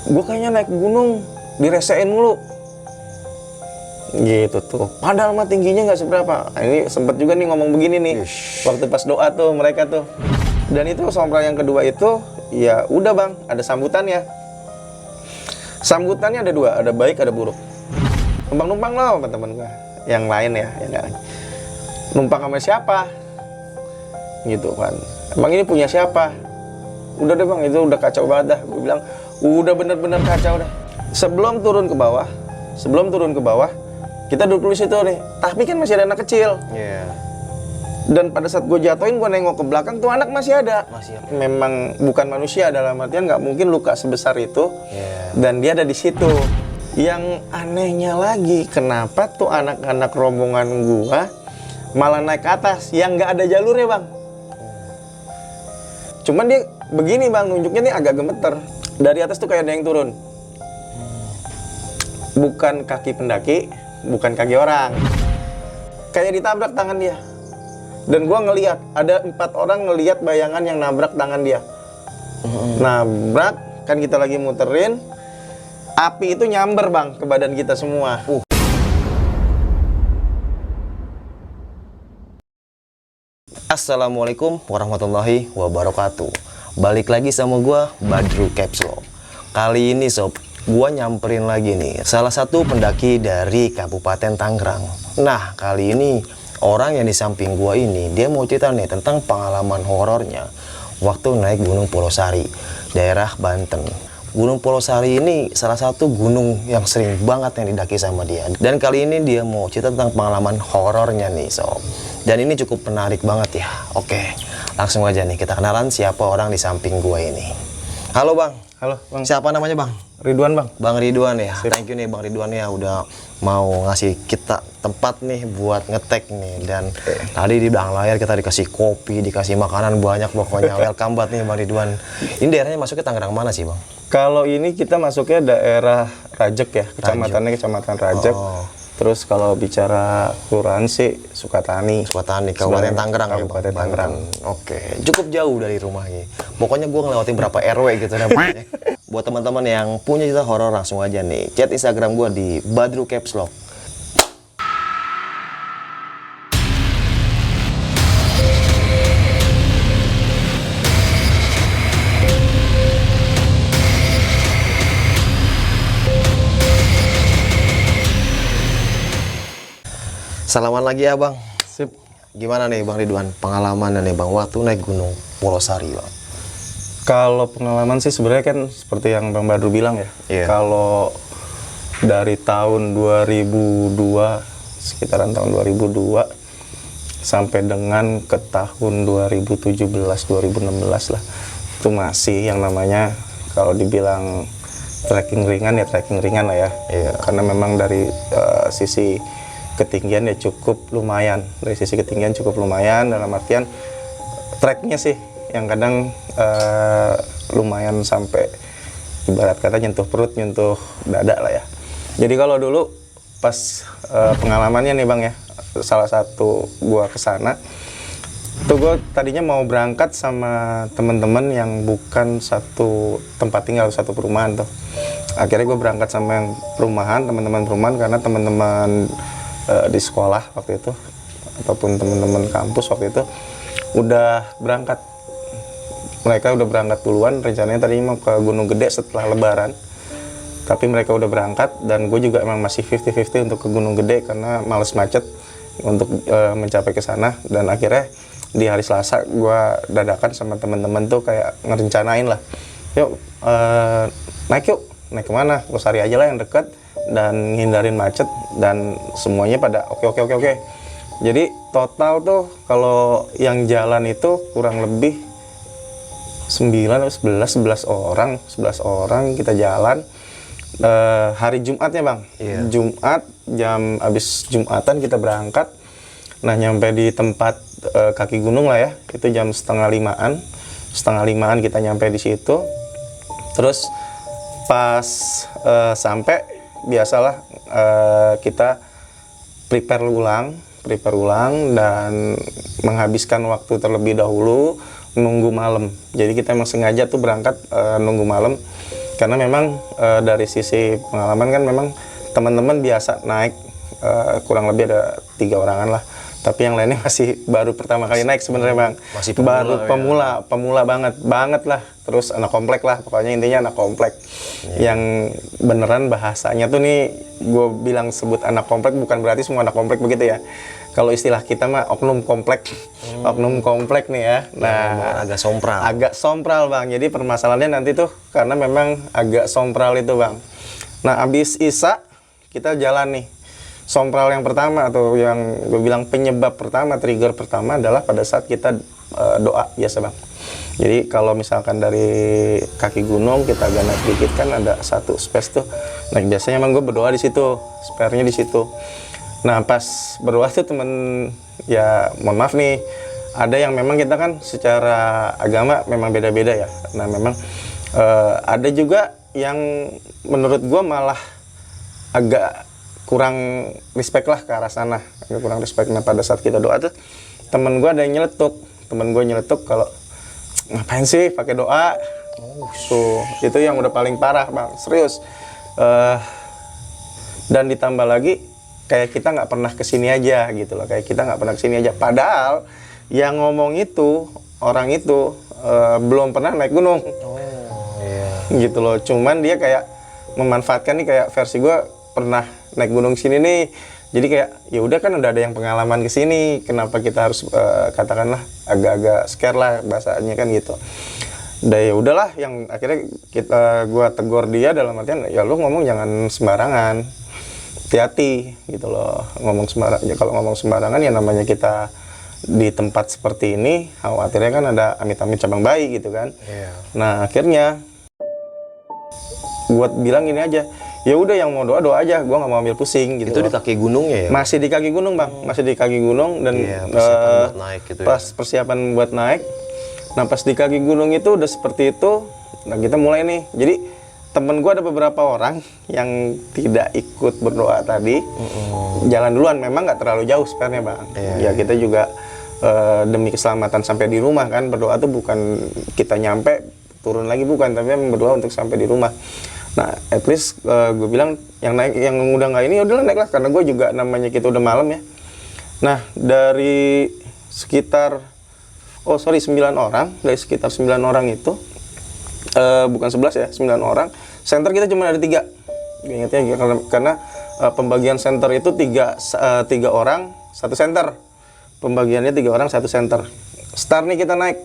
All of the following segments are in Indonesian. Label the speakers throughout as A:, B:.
A: gue kayaknya naik gunung diresein mulu gitu tuh, padahal mah tingginya nggak seberapa. Nah, ini sempet juga nih ngomong begini nih waktu pas doa tuh mereka tuh. Dan itu sompral yang kedua itu ya udah bang, ada sambutannya. Sambutannya ada dua, ada baik ada buruk. Numpang-numpang loh teman-teman gue yang lain ya, numpang sama siapa gitu kan, emang ini punya siapa. Udah deh bang, itu udah kacau banget dah. Gue bilang udah bener-bener kacau dah. Sebelum turun ke bawah kita duduk di situ nih, tapi kan masih ada anak kecil. Dan pada saat gue jatuhin, gue nengok ke belakang tuh anak masih ada. Memang bukan manusia, dalam artian nggak mungkin luka sebesar itu. Dan dia ada di situ. Yang anehnya lagi, kenapa tuh anak-anak rombongan gua malah naik ke atas yang nggak ada jalurnya bang. Cuman dia begini bang, nunjuknya nih agak gemeter. Dari atas tuh kayak ada yang turun. Bukan kaki pendaki, bukan kaki orang. Kayak ditabrak tangan dia. Dan gua ngelihat ada 4 orang ngelihat bayangan yang nabrak tangan dia. Nabrak, kan kita lagi muterin, api itu nyamber bang ke badan kita semua.
B: Assalamualaikum warahmatullahi wabarakatuh. Balik lagi sama gua Badru Capslow. Kali ini sob, gua nyamperin lagi nih salah satu pendaki dari Kabupaten Tangerang. Nah, kali ini orang yang di samping gua ini dia mau cerita nih tentang pengalaman horornya waktu naik Gunung Polosari, daerah Banten. Gunung Polosari ini salah satu gunung yang sering banget yang didaki sama dia. Dan kali ini dia mau cerita tentang pengalaman horornya nih sob. Dan ini cukup menarik banget ya. Oke, langsung aja nih kita kenalan siapa orang di samping gua ini. Halo bang.
A: Halo bang.
B: Siapa namanya bang?
A: Ridwan bang.
B: Bang Ridwan ya.
A: Sip.
B: Thank you nih Bang Ridwan ya udah mau ngasih kita tempat nih buat ngetek nih. Dan tadi di belakang layar kita dikasih kopi, dikasih makanan banyak pokoknya. Welcome banget nih Bang Ridwan. Ini daerahnya masuknya Tangerang mana sih bang?
A: Kalau ini kita masuknya daerah Rajek ya, kecamatannya Kecamatan Rajek. Terus kalau bicara kelurahan sih Sukatani.
B: Sukatani, Kabupaten Tangerang ya
A: Kabupaten
B: bang?
A: Tangerang.
B: Oke, cukup jauh dari rumahnya. Pokoknya gue ngelewatin berapa RW gitu dah pokoknya. Buat teman-teman yang punya cerita horor langsung aja nih chat Instagram gue di Badru Capslow. Salaman lagi ya bang.
A: Sip.
B: Gimana nih Bang Ridwan pengalamannya nih bang waktu naik Gunung Polosari bang?
A: Kalau pengalaman sih sebenarnya kan seperti yang Bang Badru bilang ya. Kalau dari tahun 2002, sekitaran tahun 2002 sampai dengan ke tahun 2017, 2016 lah, itu masih yang namanya kalau dibilang trekking ringan ya trekking ringan lah ya. Karena memang dari sisi ketinggian ya cukup lumayan. Dari sisi ketinggian cukup lumayan dalam artian treknya sih yang kadang lumayan sampai ibarat kata nyentuh perut, nyentuh dada lah ya. Jadi kalau dulu pas pengalamannya nih bang ya, salah satu gua kesana tuh gua tadinya mau berangkat sama teman-teman yang bukan satu tempat tinggal, satu perumahan tuh. Akhirnya gua berangkat sama yang perumahan, teman-teman perumahan, karena teman-teman di sekolah waktu itu ataupun teman-teman kampus waktu itu udah berangkat. Mereka udah berangkat duluan, rencananya tadinya mau ke Gunung Gede setelah Lebaran, tapi mereka udah berangkat dan gue juga emang masih 50-50 untuk ke Gunung Gede karena males macet untuk mencapai ke sana. Dan akhirnya di hari Selasa gue dadakan sama teman-teman tuh kayak ngerencanain lah, yuk naik kemana, Polosari aja lah yang dekat dan hindarin macet, dan semuanya pada oke. Jadi total tuh kalau yang jalan itu kurang lebih 9 atau 11 orang kita jalan. Hari Jumatnya bang, Jumat jam abis Jumatan kita berangkat. Nah nyampe di tempat kaki gunung lah ya, itu jam setengah limaan kita nyampe di situ. Terus pas sampai biasalah kita prepare ulang dan menghabiskan waktu terlebih dahulu nunggu malam. Jadi kita emang sengaja tuh berangkat nunggu malam Karena memang dari sisi pengalaman kan memang teman-teman biasa naik kurang lebih ada 3 orangan lah. Tapi yang lainnya masih baru pertama kali naik sebenarnya Bang.
B: Masih pemula,
A: baru pemula banget lah. Terus anak komplek lah, pokoknya intinya anak komplek. Yang beneran bahasanya tuh nih, gue bilang sebut anak komplek bukan berarti semua anak komplek begitu ya. Kalau istilah kita mah oknum komplek, oknum komplek nih ya. Nah,
B: agak sompral.
A: Agak sompral Bang. Jadi permasalahannya nanti tuh karena memang agak sompral itu Bang. Nah, abis Isya kita jalan nih. Sompral yang pertama atau yang gue bilang penyebab pertama, trigger pertama adalah pada saat kita doa biasa Bang. Jadi kalau misalkan dari kaki gunung kita agak naik dikit kan ada satu space tuh. Nah biasanya emang gue berdoa di situ, spare-nya di situ. Nah pas berdoa tuh temen ya mohon maaf nih, ada yang memang kita kan secara agama memang beda-beda ya. Nah memang ada juga yang menurut gue malah agak kurang respect lah ke arah sana, agak kurang respect. Nah pada saat kita doa tuh temen gue ada yang nyeletuk kalau ngapain sih pakai doa. Tuh itu yang udah paling parah Bang, serius. Dan ditambah lagi kayak kita nggak pernah kesini aja gitu loh, kayak kita nggak pernah kesini aja, padahal yang ngomong itu orang itu belum pernah naik gunung. Gitu loh, cuman dia kayak memanfaatkan nih, kayak versi gue pernah naik gunung sini nih, jadi kayak ya udah kan udah ada yang pengalaman kesini, kenapa kita harus katakanlah agak-agak scare lah bahasanya kan gitu. Dan ya udahlah, yang akhirnya gua tegur dia dalam artian ya lu ngomong jangan sembarangan, hati-hati gitu loh, ngomong sembarangan. Ya kalau ngomong sembarangan ya namanya kita di tempat seperti ini, khawatirnya kan ada amit-amit cabang bayi gitu kan. Nah akhirnya gua bilang gini aja, ya udah yang mau doa aja, gue nggak mau ambil pusing gitu.
B: Itu
A: loh.
B: di kaki gunungnya ya?
A: Masih di kaki gunung Bang, masih di kaki gunung dan
B: persiapan buat naik gitu ya.
A: Pas persiapan buat naik. Nah pas di kaki gunung itu udah seperti itu, nah kita mulai nih. Jadi temen gue ada beberapa orang yang tidak ikut berdoa tadi, jalan duluan, memang nggak terlalu jauh sebenarnya Bang. Ya kita juga demi keselamatan sampai di rumah kan, berdoa tuh bukan kita nyampe turun lagi bukan, tapi memang berdoa untuk sampai di rumah. Nah, at least gue bilang yang naik, yang udah nggak ini, udahlah naik lah, karena gue juga namanya kita udah malam ya. Nah, dari sekitar 9 orang, dari sekitar 9 orang itu, bukan 11 ya, 9 orang, center kita cuma ada 3. Ingatnya karena pembagian center itu 3 orang, 1 center. Pembagiannya 3 orang, 1 center. Start nih kita naik,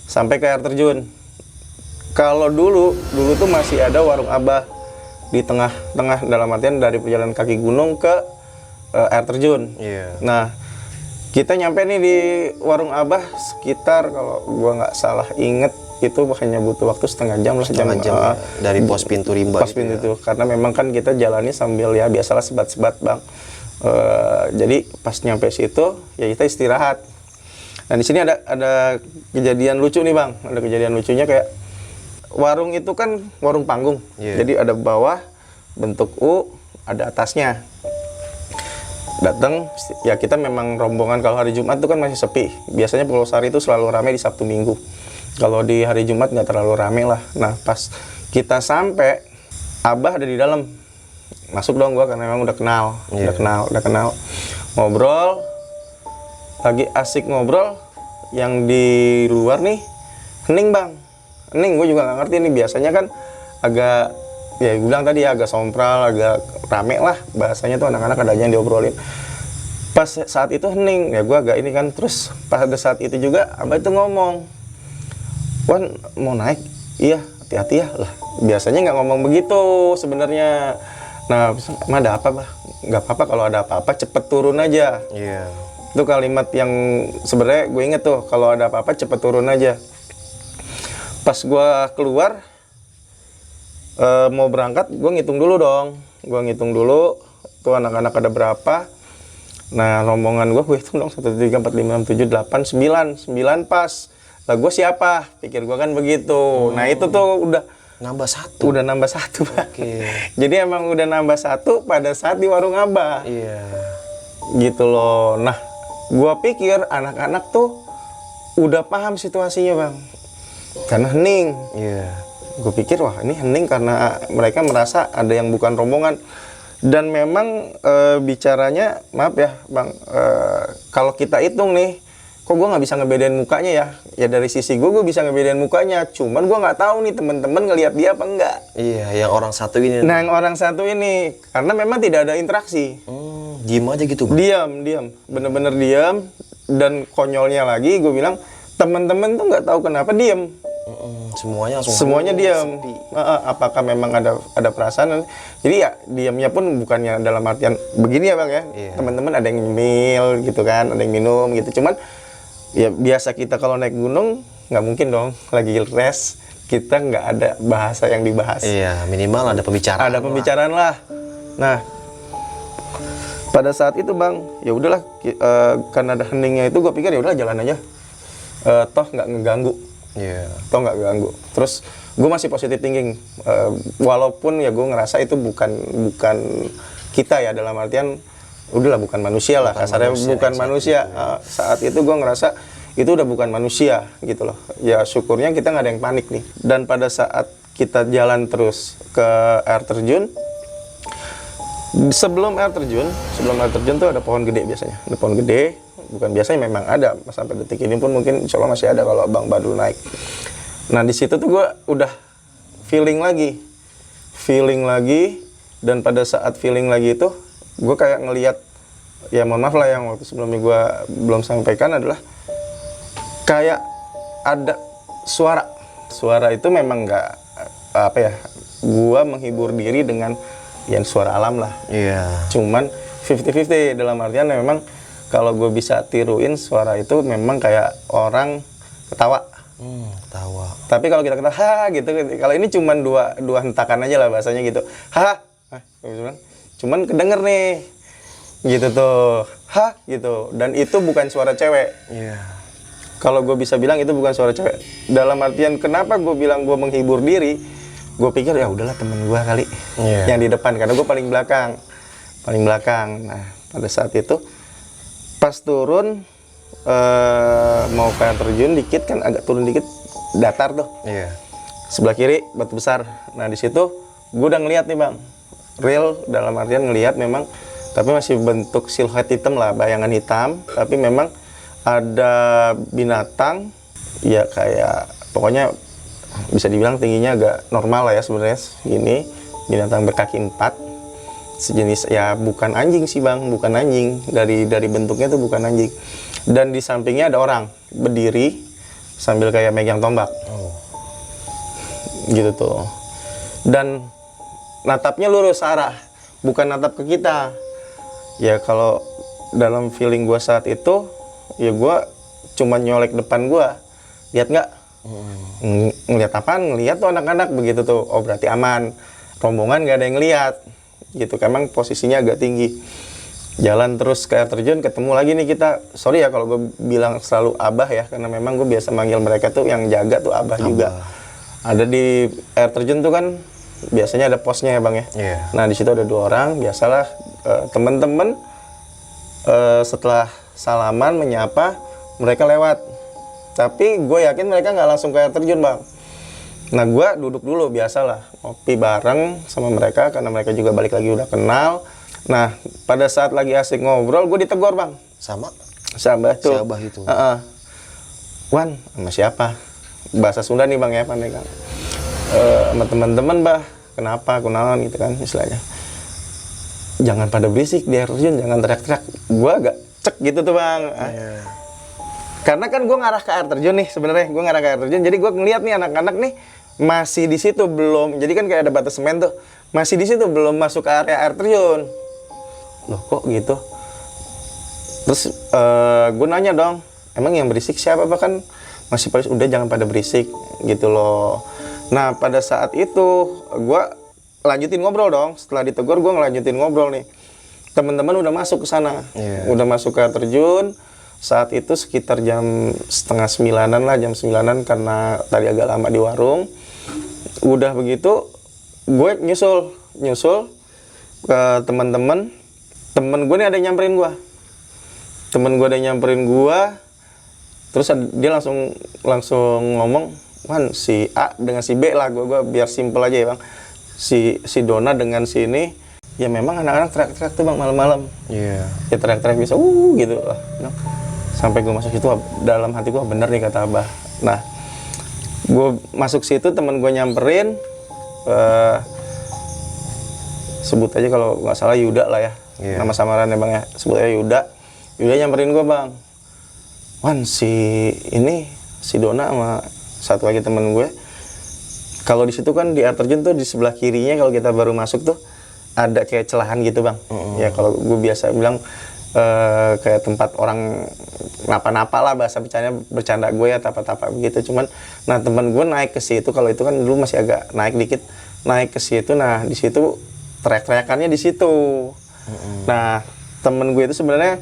A: sampai ke air terjun. Kalau dulu tuh masih ada warung Abah di tengah-tengah, dalam artian dari perjalanan kaki gunung ke air terjun. Nah, kita nyampe nih di warung Abah sekitar, kalau gua nggak salah inget, itu hanya butuh waktu setengah jam lah.
B: Setengah jam ya, dari pos pintu rimba.
A: Pos pintu itu, karena memang kan kita jalannya sambil ya biasalah sebat-sebat Bang. Jadi pas nyampe situ ya kita istirahat. Nah di sini ada kejadian lucu nih Bang, ada kejadian lucunya kayak warung itu kan warung panggung, jadi ada bawah bentuk U, ada atasnya. Datang, ya kita memang rombongan kalau hari Jumat itu kan masih sepi. Biasanya Pulau Sari itu selalu ramai di Sabtu Minggu. Kalau di hari Jumat nggak terlalu ramai lah. Nah pas kita sampai, Abah ada di dalam. Masuk dong gua karena memang udah kenal. Ngobrol, lagi asik ngobrol, yang di luar nih hening Bang. Hening, gue juga nggak ngerti nih, biasanya kan agak, ya gue bilang tadi ya agak sompral, agak rame lah bahasanya tuh, anak-anak ada aja yang diobrolin. Pas saat itu hening, ya gue agak ini kan, terus pada saat itu juga Abah itu ngomong, "Wan mau naik?" "Iya, hati-hati ya." Lah biasanya nggak ngomong begitu sebenarnya. Nah, "Mah ada apa Bah?" "Nggak apa-apa, kalau ada apa-apa cepet turun aja." Itu kalimat yang sebenarnya gue inget tuh, kalau ada apa-apa cepet turun aja. Pas gue keluar mau berangkat, gue ngitung dulu dong. Gue ngitung dulu tuh anak-anak ada berapa. Nah rombongan gue hitung dong, 1, 2, 3, 4, 5, 6, 7, 8, 9 pas. Lah gue siapa? Pikir gue kan begitu. Nah itu tuh udah
B: nambah 1.
A: Udah nambah 1 Bang. Jadi emang udah nambah 1 pada saat di warung Abah. Gitu loh. Nah gue pikir anak-anak tuh udah paham situasinya Bang, karena hening. Gue pikir wah ini hening karena mereka merasa ada yang bukan rombongan. Dan memang bicaranya, maaf ya bang, kalau kita hitung nih, kok gue nggak bisa ngebedain mukanya ya? Ya dari sisi gue bisa ngebedain mukanya, cuman gue nggak tahu nih teman-teman ngelihat dia apa enggak.
B: Iya, yang orang satu ini.
A: Nah yang orang satu ini, karena memang tidak ada interaksi.
B: Diem aja gitu, Bang.
A: Diam, bener-bener diam. Dan konyolnya lagi, gue bilang teman-teman tuh nggak tahu kenapa diam. Semuanya diam. Apakah memang ada perasaan? Jadi ya diamnya pun bukannya dalam artian begini ya bang ya.
B: Iya.
A: Teman-teman ada yang nyemil gitu kan, ada yang minum gitu. Cuman ya biasa kita kalau naik gunung nggak mungkin dong lagi rest kita nggak ada bahasa yang dibahas.
B: Iya, minimal ada pembicaraan.
A: Ada pembicaraan lah. Nah pada saat itu bang, ya udahlah karena ada heningnya itu gue pikir ya udahlah jalan aja. Toh nggak ngeganggu.
B: Iya.
A: Toh nggak ganggu. Terus gue masih positive thinking, walaupun ya gue ngerasa itu bukan kita ya, dalam artian udahlah bukan manusia lah, kasarnya bukan manusia. Saat itu gue ngerasa itu udah bukan manusia gitu loh. Ya syukurnya kita nggak ada yang panik nih. Dan pada saat kita jalan terus ke air terjun, sebelum air terjun tuh ada pohon gede biasanya. Ada pohon gede, bukan biasanya memang ada. Sampai detik ini pun mungkin insya Allah masih ada kalau Bang Badrul naik. Nah di situ tuh gue udah feeling lagi, dan pada saat feeling lagi itu gue kayak ngelihat, ya mohon maaf lah yang waktu sebelumnya gue belum sampaikan adalah kayak ada suara itu memang nggak apa ya, gue menghibur diri dengan ya suara alam lah.
B: Iya.
A: Cuman 50-50 dalam artian memang kalau gue bisa tiruin suara itu memang kayak orang ketawa.
B: Ketawa.
A: Tapi kalau kita ketawa ha gitu, kalau ini cuman dua hentakan aja lah bahasanya gitu. Ha. Cuman kedenger nih. Gitu tuh. Ha gitu. Dan itu bukan suara cewek.
B: Iya.
A: Kalau gue bisa bilang itu bukan suara cewek. Dalam artian kenapa gue bilang gue menghibur diri? Gue pikir ya udahlah temen gue kali yang di depan, karena gue paling belakang. Nah pada saat itu pas turun mau ke air terjun dikit kan, agak turun dikit datar tuh.
B: Iya.
A: Sebelah kiri batu besar. Nah di situ gue udah ngeliat nih bang, real dalam artian ngeliat memang, tapi masih bentuk siluet hitam lah, bayangan hitam. Tapi memang ada binatang, ya kayak pokoknya bisa dibilang tingginya agak normal lah ya sebenarnya, gini, binatang berkaki 4. Sejenis ya bukan anjing sih bang, bukan anjing, dari bentuknya tuh bukan anjing. Dan di sampingnya ada orang berdiri sambil kayak megang tombak. Gitu tuh. Dan natapnya lurus arah, bukan natap ke kita. Ya kalau dalam feeling gue saat itu, ya gue cuma nyolek depan gue, lihat nggak? Ngelihat apaan? Ngelihat tuh anak-anak begitu tuh. Oh berarti aman, rombongan nggak ada yang lihat. Gitu, emang posisinya agak tinggi. Jalan terus ke air terjun, ketemu lagi nih kita. Sorry ya kalau gue bilang selalu abah ya, karena memang gue biasa manggil mereka tuh yang jaga tuh abah juga. Ada di air terjun tuh kan biasanya ada posnya ya bang ya.
B: Yeah.
A: Nah di situ ada 2 orang, biasalah temen-temen setelah salaman menyapa mereka lewat. Tapi gue yakin mereka nggak langsung ke air terjun bang. Nah gue duduk dulu, biasalah ngopi bareng sama mereka karena mereka juga balik lagi udah kenal. Nah pada saat lagi asik ngobrol gue ditegur bang.
B: Sama?
A: Sabah tuh.
B: Sabah itu.
A: Wan, sama siapa? Bahasa Sunda nih bang ya, pandai kan. Sama teman-teman bah, kenapa, kunaon gitu kan istilahnya. Jangan pada berisik di air terjun, jangan teriak-teriak. Gue agak cek gitu tuh bang. Karena kan gue ngarah ke air terjun nih sebenarnya, gue ngarah ke air terjun. Jadi gue ngeliat nih anak-anak nih masih di situ belum. Jadi kan kayak ada batas semen tuh, masih di situ belum masuk ke area air terjun. Loh kok gitu? Terus gue nanya dong, emang yang berisik siapa? Bahkan masih pada udah jangan pada berisik gitu loh. Nah pada saat itu gue lanjutin ngobrol dong. Setelah ditegur gue ngelanjutin ngobrol nih. Teman-teman udah masuk ke sana, udah masuk ke air terjun. Saat itu sekitar jam 8:30 lah, jam 9 karena tadi agak lama di warung. Udah begitu, gue nyusul ke teman-teman. Temen gue nih ada yang nyamperin gue. Terus dia langsung ngomong, Wan, si A dengan si B lah, gue biar simple aja ya bang. Si Dona dengan si ini, ya memang anak-anak teriak-teriak tuh bang malam-malam.
B: Iya.
A: Ya teriak-teriak bisa, gitu lah. Sampai gue masuk situ, dalam hati gue bener nih kata Abah. Nah, gue masuk situ, temen gue nyamperin, sebut aja kalau nggak salah Yuda lah ya, nama samarannya bang ya, sebut aja Yuda. Yuda nyamperin gue bang, Wan, si Dona sama satu lagi temen gue, kalau di situ kan di air terjun tuh di sebelah kirinya kalau kita baru masuk tuh ada kayak celahan gitu bang. Ya kalau gue biasa bilang kayak tempat orang napa-napa lah, bahasa bercanda gue ya, tapa-tapa begitu. Cuman, nah temen gue naik ke situ, kalau itu kan dulu masih agak naik dikit, naik ke situ. Nah di situ teriak-teriakannya di situ. Nah temen gue itu sebenarnya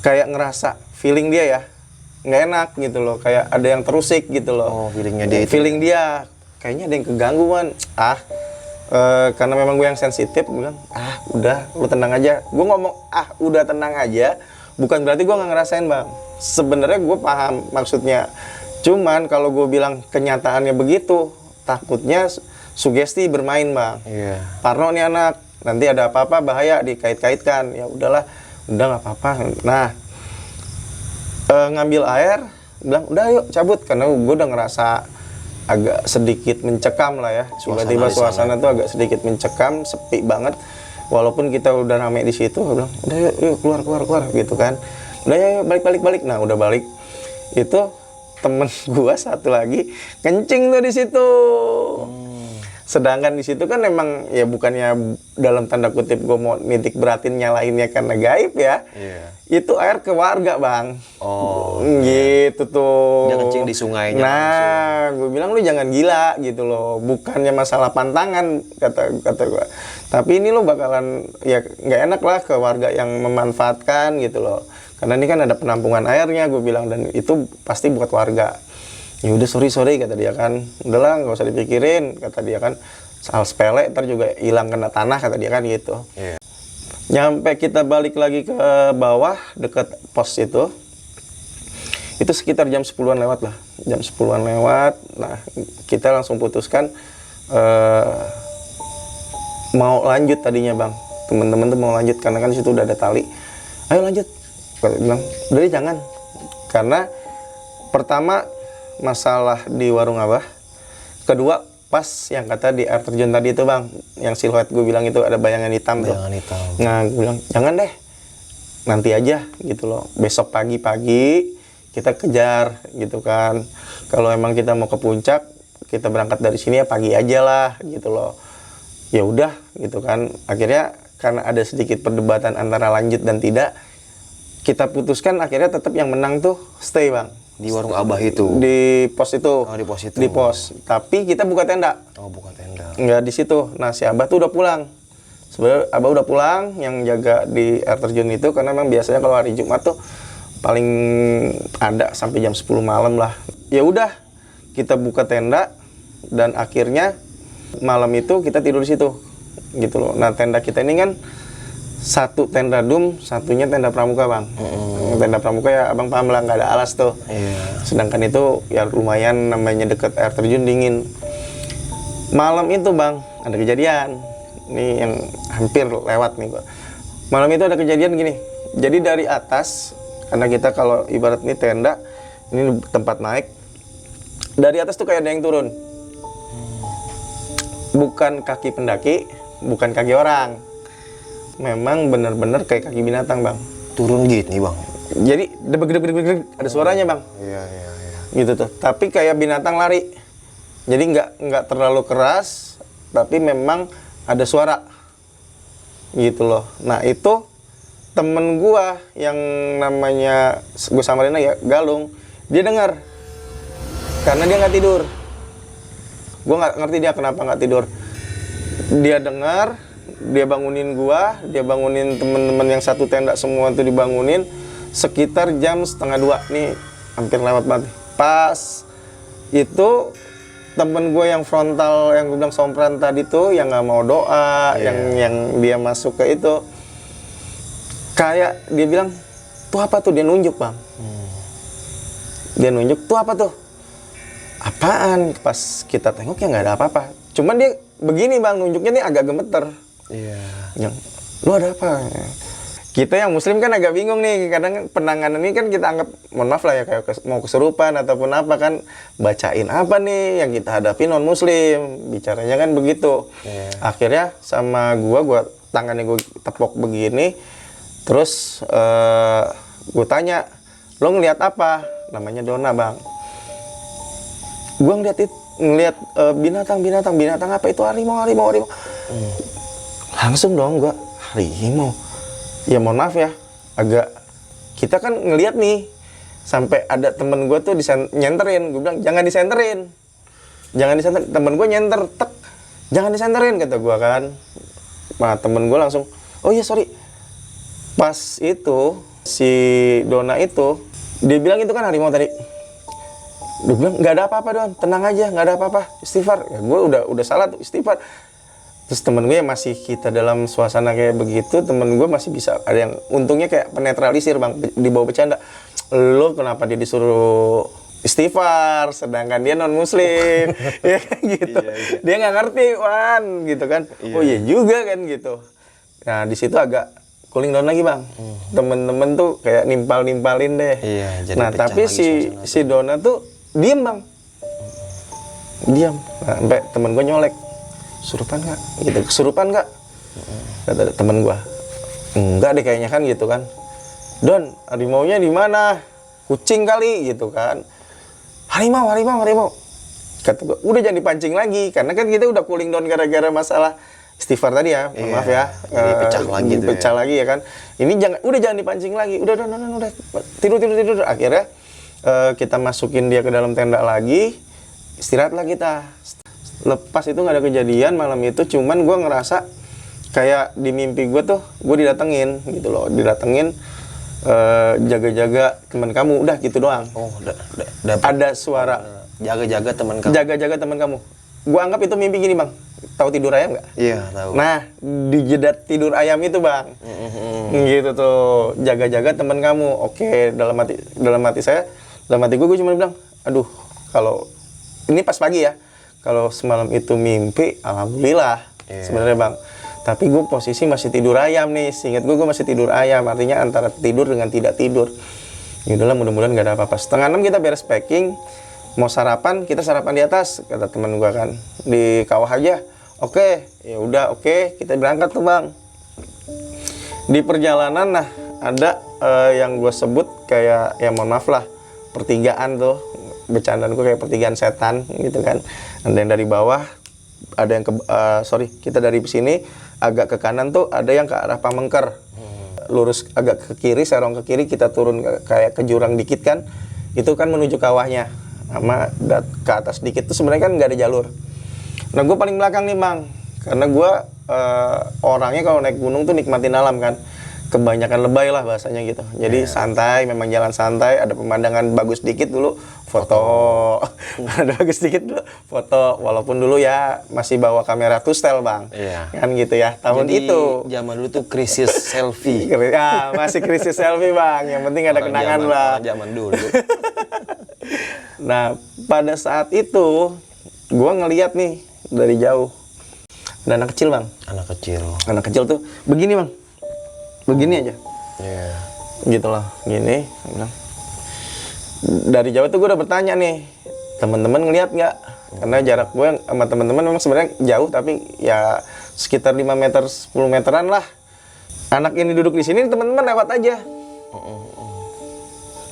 A: kayak ngerasa feeling dia ya nggak enak gitu loh, kayak ada yang terusik gitu loh.
B: Oh, feelingnya dia itu.
A: Feeling dia kayaknya ada yang kegangguan. Karena memang gue yang sensitif, gue bilang udah lu tenang aja. Gue ngomong udah tenang aja bukan berarti gue nggak ngerasain bang. Sebenarnya gue paham maksudnya, cuman kalau gue bilang kenyataannya begitu, takutnya sugesti bermain bang. Parno nih anak, nanti ada apa-apa bahaya dikait-kaitkan. Ya udahlah, udah nggak apa-apa. Nah ngambil air, bilang udah yuk cabut, karena gue udah ngerasa agak sedikit mencekam lah ya. Tiba-tiba suasana tuh agak sedikit mencekam, sepi banget. Walaupun kita udah rame di situ, gue bilang udah yuk keluar gitu kan. Udah yuk balik. Nah udah balik, itu temen gue satu lagi kencing tuh di situ. Sedangkan di situ kan emang ya bukannya dalam tanda kutip gue mau nitik beratin nyalainnya karena gaib ya. Itu air ke warga bang. Gitu tuh.
B: Dia kencing di sungainya.
A: Nah, gue bilang lu jangan gila gitu loh. Bukannya masalah pantangan kata gue. Tapi ini lo bakalan ya nggak enak lah ke warga yang memanfaatkan gitu loh. Karena ini kan ada penampungan airnya, gue bilang, dan itu pasti buat warga. Ya udah sorry kata dia kan, udahlah nggak usah dipikirin kata dia kan, soal sepele ntar juga hilang kena tanah kata dia kan gitu. Nyampe kita balik lagi ke bawah dekat pos itu sekitar jam 10-an lewat lah, jam 10-an lewat. Nah kita langsung putuskan mau lanjut tadinya bang, temen-temen tuh mau lanjut karena kan di situ udah ada tali. Ayo lanjut, gue bilang udah jangan, karena pertama masalah di warung Abah, kedua pas yang kata di air terjun tadi itu bang, yang siluet gue bilang itu ada bayangan hitam tuh. Nah gue bilang jangan deh, nanti aja gitu loh, besok pagi-pagi kita kejar gitu kan. Kalau emang kita mau ke puncak, kita berangkat dari sini ya pagi aja lah gitu loh. Ya udah gitu kan. Akhirnya karena ada sedikit perdebatan antara lanjut dan tidak, kita putuskan akhirnya tetap yang menang tuh stay bang.
B: Di warung Abah itu?
A: Di pos itu.
B: Oh, di pos itu.
A: Di pos. Tapi kita buka tenda.
B: Oh, buka tenda.
A: Nggak di situ. Nah, si Abah tuh udah pulang. Sebenarnya Abah udah pulang, yang jaga di air terjun itu, karena memang biasanya kalau hari Jumat tuh paling ada sampai jam 10 malam lah. Ya udah, kita buka tenda, dan akhirnya malam itu kita tidur di situ. Gitu loh. Nah, tenda kita ini kan satu tenda dum, satunya tenda pramuka bang. Tenda pramuka ya abang paham lah, nggak ada alas tuh. Sedangkan itu ya lumayan, namanya deket air terjun, dingin. Malam itu bang ada kejadian, ini yang hampir lewat nih gua. Malam itu ada kejadian gini, jadi dari atas, karena kita kalau ibarat ini tenda, ini tempat naik, dari atas tuh kayak ada yang turun. Bukan kaki pendaki, bukan kaki orang. Memang benar-benar kayak kaki binatang bang.
B: Turun gitu nih bang.
A: Jadi debek ada suaranya bang.
B: Iya.
A: Gitu tuh. Tapi kayak binatang lari. Jadi nggak terlalu keras, tapi memang ada suara. Gitu loh. Nah itu temen gua yang namanya gua samarin ya Galung, dia dengar. Karena dia nggak tidur. Gua nggak ngerti dia kenapa nggak tidur. Dia dengar. Dia bangunin gua, dia bangunin temen-temen yang satu tenda, semua tuh dibangunin sekitar jam 1:30 nih, hampir lewat banget. Pas itu temen gua yang frontal, yang gue bilang sompran tadi tuh, yang nggak mau doa, yang dia masuk ke itu, kayak dia bilang tuh apa tuh, dia nunjuk bang. Dia nunjuk tuh apa tuh. apaan? Pas kita tengok ya nggak ada apa-apa. Cuman dia begini bang, nunjuknya nih agak gemeter.
B: Iya.
A: Yang, lu ada apa? Kita yang muslim kan agak bingung nih, kadang penanganan ini kan kita anggap, mohon maaf lah ya, kayak mau kesurupan ataupun apa kan, bacain apa nih yang kita hadapi non muslim, bicaranya kan begitu. Akhirnya sama gua tangannya gua tepok begini, terus gua tanya, lo ngelihat apa? Namanya Dona bang. Gua ngelihat binatang apa itu? Harimau. Langsung dong gua, harimau. Ya mohon maaf ya, agak kita kan ngelihat nih sampai ada temen gue tuh nyenterin, gue bilang jangan disenterin, temen gue nyenter, jangan disenterin kata gue kan. Nah temen gue langsung, oh iya sorry. Pas itu si Dona itu dia bilang itu kan harimau tadi, dia bilang nggak ada apa-apa Don, tenang aja, nggak ada apa-apa, istighfar. Ya gue udah salah tuh, istighfar. Terus temen gue yang masih kita dalam suasana kayak begitu, temen gue masih bisa, ada yang untungnya kayak penetralisir bang, dibawa bercanda. Lo kenapa dia disuruh istighfar, sedangkan dia non muslim, ya kan gitu. Iya. Dia nggak ngerti, Wan, gitu kan. Iya. Oh iya juga kan gitu. Nah di situ agak cooling down lagi bang. Temen-temen tuh kayak nimpalin deh.
B: Iya, jadi
A: nah tapi si Dona tuh diem bang, diam. Nah, sampai temen gue nyolek. Kesurupan nggak? Gitu, kesurupan nggak? Kata temen gua, enggak deh kayaknya kan gitu kan. Don, harimaunya di mana? Kucing kali gitu kan. Harimau. Kata gua, udah jangan dipancing lagi, karena kan kita udah cooling down gara-gara masalah istighfar tadi ya. Maaf ya.
B: Jadi pecah lagi
A: ya kan. Ini jangan dipancing lagi. Udah tidur. Akhirnya kita masukin dia ke dalam tenda lagi, istirahatlah kita. Lepas itu nggak ada kejadian malam itu, cuman gue ngerasa kayak di mimpi gue tuh gue didatengin gitu loh, jaga-jaga teman kamu, udah gitu doang.
B: Oh,
A: ada suara
B: jaga-jaga teman kamu.
A: Jaga-jaga teman kamu. Gue anggap itu mimpi gini bang, tahu tidur ayam nggak?
B: Iya tahu.
A: Nah di jeda tidur ayam itu bang, gitu tuh, jaga-jaga teman kamu. Oke, dalam hati gue cuma bilang, aduh kalau ini pas pagi ya. Kalau semalam itu mimpi, alhamdulillah sebenarnya bang. Tapi gue posisi masih tidur ayam nih. Seingat gue masih tidur ayam. Artinya antara tidur dengan tidak tidur. Yaudahlah mudah-mudahan gak ada apa-apa. 5:30 kita beres packing. Mau sarapan, kita sarapan di atas. Kata teman gue kan. Di kawah aja. Oke, ya udah oke. Kita berangkat tuh bang. Di perjalanan nah ada yang gue sebut kayak, ya mohon maaf lah, pertigaan tuh. Bercandaan gue kayak pertigaan setan gitu kan. Ada yang dari bawah, ada yang kita dari sini agak ke kanan tuh ada yang ke arah Pamengker. Lurus agak ke kiri, serong ke kiri, kita turun kayak ke jurang dikit kan. Itu kan menuju kawahnya. Sama ke atas dikit tuh sebenarnya kan nggak ada jalur. Nah gue paling belakang nih bang, karena gue orangnya kalau naik gunung tuh nikmatin alam kan. Kebanyakan lebay lah bahasanya gitu. Jadi santai, memang jalan santai, ada pemandangan bagus dikit dulu, foto. Ada bagus dikit dulu, foto. Walaupun dulu ya masih bawa kamera tustel bang. Kan gitu ya, tahun
B: jadi,
A: itu.
B: Zaman dulu tuh krisis selfie.
A: Ya, masih krisis selfie bang, yang penting ada kenangan lah.
B: Zaman dulu.
A: Nah, pada saat itu, gua ngeliat nih dari jauh. Ada anak kecil bang. Anak kecil tuh begini bang. Begini aja, gitu loh, gini. Dari jauh tuh gue udah bertanya nih, teman-teman ngeliat nggak? Karena jarak gue sama teman-teman memang sebenarnya jauh, tapi ya sekitar 5 meter, 10 meteran lah. Anak ini duduk di sini, teman-teman lewat aja.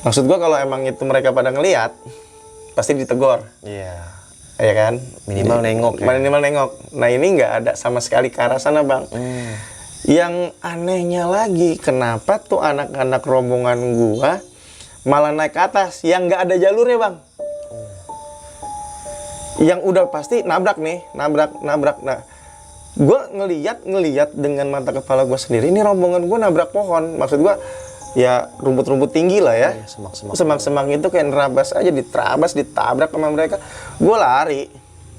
A: Maksud gue kalau emang itu mereka pada ngeliat, pasti ditegor. Iya kan?
B: Minimal nengok.
A: Minimal nengok. Nah ini nggak ada sama sekali ke arah sana bang. Yang anehnya lagi, kenapa tuh anak-anak rombongan gua malah naik ke atas yang nggak ada jalurnya bang? Yang udah pasti nabrak. Nah, gua ngeliat dengan mata kepala gua sendiri, ini rombongan gua nabrak pohon. Maksud gua ya rumput-rumput tinggi lah ya. Semak-semak itu kayak nerabas aja, ditabrak sama mereka. Gua lari.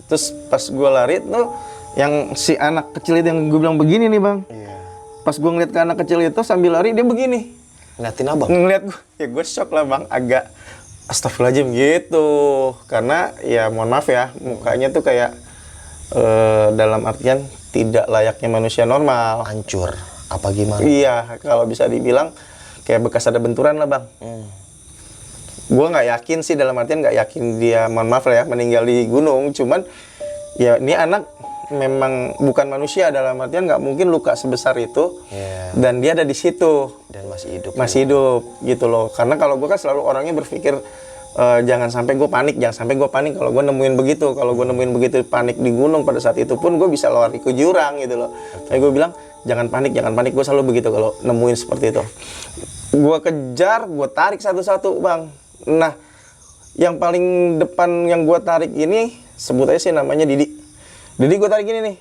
A: Terus pas gua lari tuh, yang si anak kecil itu yang gue bilang begini nih bang. Pas gue ngeliat ke anak kecil itu sambil lari dia begini.
B: Ngeliatin abang?
A: Ngeliat gue, ya gue shock lah bang, agak astagfirullahaladzim gitu. Karena ya mohon maaf ya, mukanya tuh kayak dalam artian tidak layaknya manusia normal.
B: Hancur apa gimana?
A: Iya, kalau bisa dibilang kayak bekas ada benturan lah bang. Gue nggak yakin sih, dalam artian nggak yakin dia, mohon maaf lah ya, meninggal di gunung. Cuman ya ini anak memang bukan manusia, dalam artian nggak mungkin luka sebesar itu. Dan dia ada di situ
B: Dan
A: masih hidup gitu loh. Karena kalau gue kan selalu orangnya berpikir jangan sampai gue panik, kalau gue nemuin begitu. Kalau gue nemuin begitu panik di gunung, pada saat itu pun gue bisa lari ke jurang gitu loh. Tapi gue bilang jangan panik, gue selalu begitu kalau nemuin seperti itu. Gue kejar, gue tarik satu-satu bang. Nah, yang paling depan yang gue tarik ini, sebut aja sih namanya Didi. Didi gue tarik gini nih,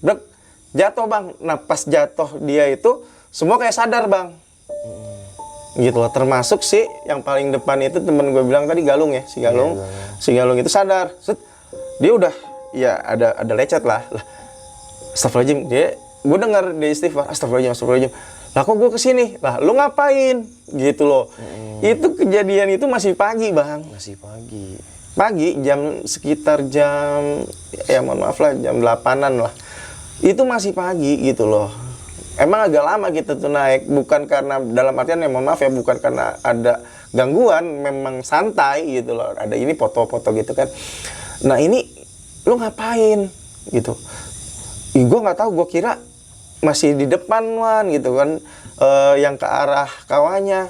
A: brek, jatuh bang. Nah pas jatuh dia itu semua kayak sadar bang, gitu loh. Termasuk sih yang paling depan itu temen gue bilang tadi, Galung ya, si Galung itu sadar. Set, dia udah ya ada lecet lah. Astagfirullahaladzim, gue dengar dia istighfar, astagfirullahaladzim. Lah kok gue kesini? Lah lu ngapain? Gitu loh. Itu kejadian itu masih pagi bang.
B: Masih pagi.
A: Pagi sekitar jam ya mohon maaf lah, jam 8-an lah. Itu masih pagi gitu loh. Emang agak lama kita tuh naik, bukan karena dalam artian ya mohon maaf ya, bukan karena ada gangguan, memang santai gitu loh. Ada ini foto-foto gitu kan. Nah ini lu ngapain gitu? Gue nggak tahu, gue kira masih di depan Wan gitu kan, yang ke arah kawahnya.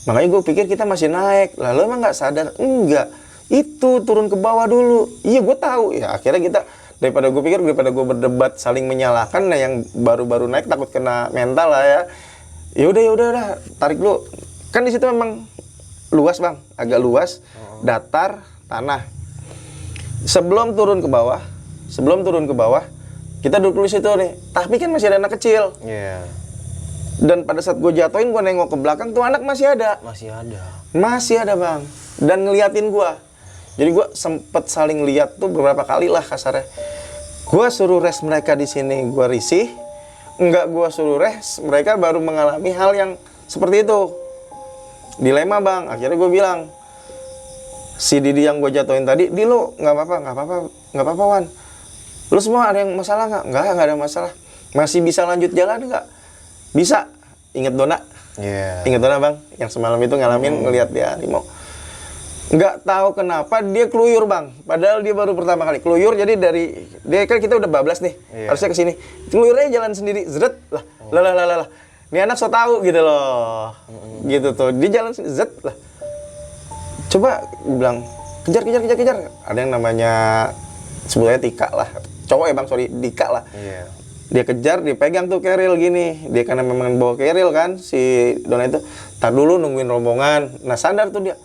A: Makanya gue pikir kita masih naik. Lalu emang nggak sadar? Enggak, itu turun ke bawah dulu. Iya gue tahu ya. Akhirnya kita, daripada gue berdebat saling menyalahkan, nah yang baru-baru naik takut kena mental lah ya. Ya udah tarik dulu. Kan di situ memang luas bang, agak luas, datar, tanah. Sebelum turun ke bawah, kita duduk di situ nih. Tapi kan masih ada anak kecil. Dan pada saat gue jatuhin, gue nengok ke belakang, tuh anak masih ada. Masih ada bang. Dan ngeliatin gue. Jadi gue sempet saling lihat tuh beberapa kali lah kasarnya. Gue suruh rest mereka di sini, gue risih. Enggak gue suruh rest, mereka baru mengalami hal yang seperti itu. Dilema bang. Akhirnya gue bilang, si Didi yang gue jatuhin tadi, di lo nggak apa-apa Wan. Lu semua ada yang masalah nggak? Nggak ada masalah. Masih bisa lanjut jalan nggak? Bisa. Ingat Dona? Ingat Dona bang? Yang semalam itu ngalamin ngelihat dia harimau. Nggak tahu kenapa dia keluyur bang. Padahal dia baru pertama kali keluyur. Jadi dia kan kita udah bablas nih. Harusnya kesini. Keluyurnya jalan sendiri. Zret lah. Ini anak so tahu gitu loh. Gitu tuh. Dia jalan sendiri. Zret lah. Coba bilang kejar. Ada yang namanya sebetulnya Tika lah. Cowok ya bang, sorry, Dika lah. Dia kejar, dipegang tuh keril gini. Dia karena memang bawa keril kan, si Dona itu. Tar dulu nungguin rombongan. Nah sadar tuh dia.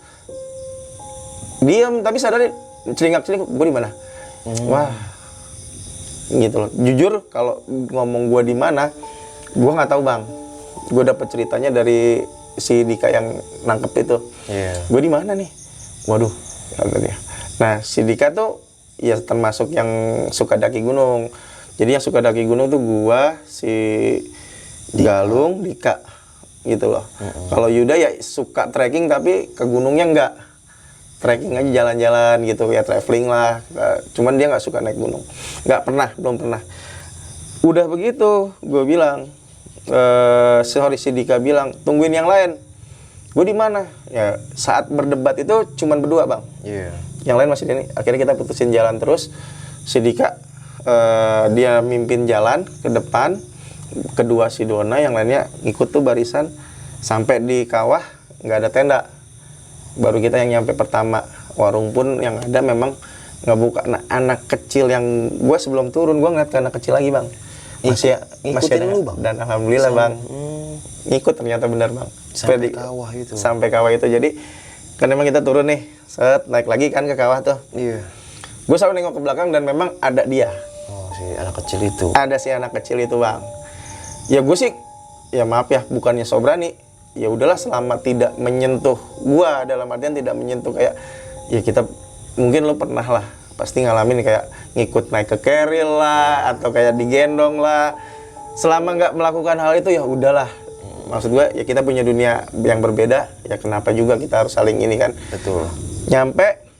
A: Diam, tapi sadar dia celingak-celingak. Gue di mana? Wah, gitu loh. Jujur kalau ngomong gue di mana, gue nggak tahu bang. Gue dapet ceritanya dari si Dika yang nangkep itu. Gue di mana nih? Waduh, kata dia. Nah si Dika tuh ya termasuk yang suka daki gunung. Jadi yang suka daki gunung tuh gua, si Galung, Dika gitu loh. Kalau Yuda ya suka trekking tapi ke gunungnya enggak. Trekking aja jalan-jalan gitu ya, traveling lah. Cuman dia nggak suka naik gunung. Belum pernah. Udah begitu, gue bilang, si Dika bilang, tungguin yang lain. Gue di mana? Ya saat berdebat itu cuman berdua bang. Yang lain masih di sini. Akhirnya kita putusin jalan terus. Si Dika dia mimpin jalan ke depan. Kedua si Dona, yang lainnya ikut tuh barisan. Sampai di kawah nggak ada tenda. Baru kita yang nyampe pertama. Warung pun yang ada memang nggak buka. Nah anak kecil yang gue sebelum turun, gue ngeliat ke anak kecil lagi bang. Masih ada lu bang. Dan alhamdulillah bang, ngikut ternyata benar bang. Sampai kawah itu. Jadi kan memang kita turun nih, naik lagi kan ke kawah tuh. Gue selalu nengok ke belakang dan memang ada dia.
B: Si anak kecil itu.
A: Ada si anak kecil itu bang. Ya gue sih, ya maaf ya, bukannya so berani. Ya udahlah, selama tidak menyentuh gue, dalam artian tidak menyentuh kayak, ya kita mungkin lo pernah lah, pasti ngalamin kayak ngikut naik ke keril lah, atau kayak digendong lah. Selama nggak melakukan hal itu ya udahlah. maksud gue ya kita punya dunia yang berbeda, ya kenapa juga kita harus saling ini kan.
B: Betul.
A: Nyampe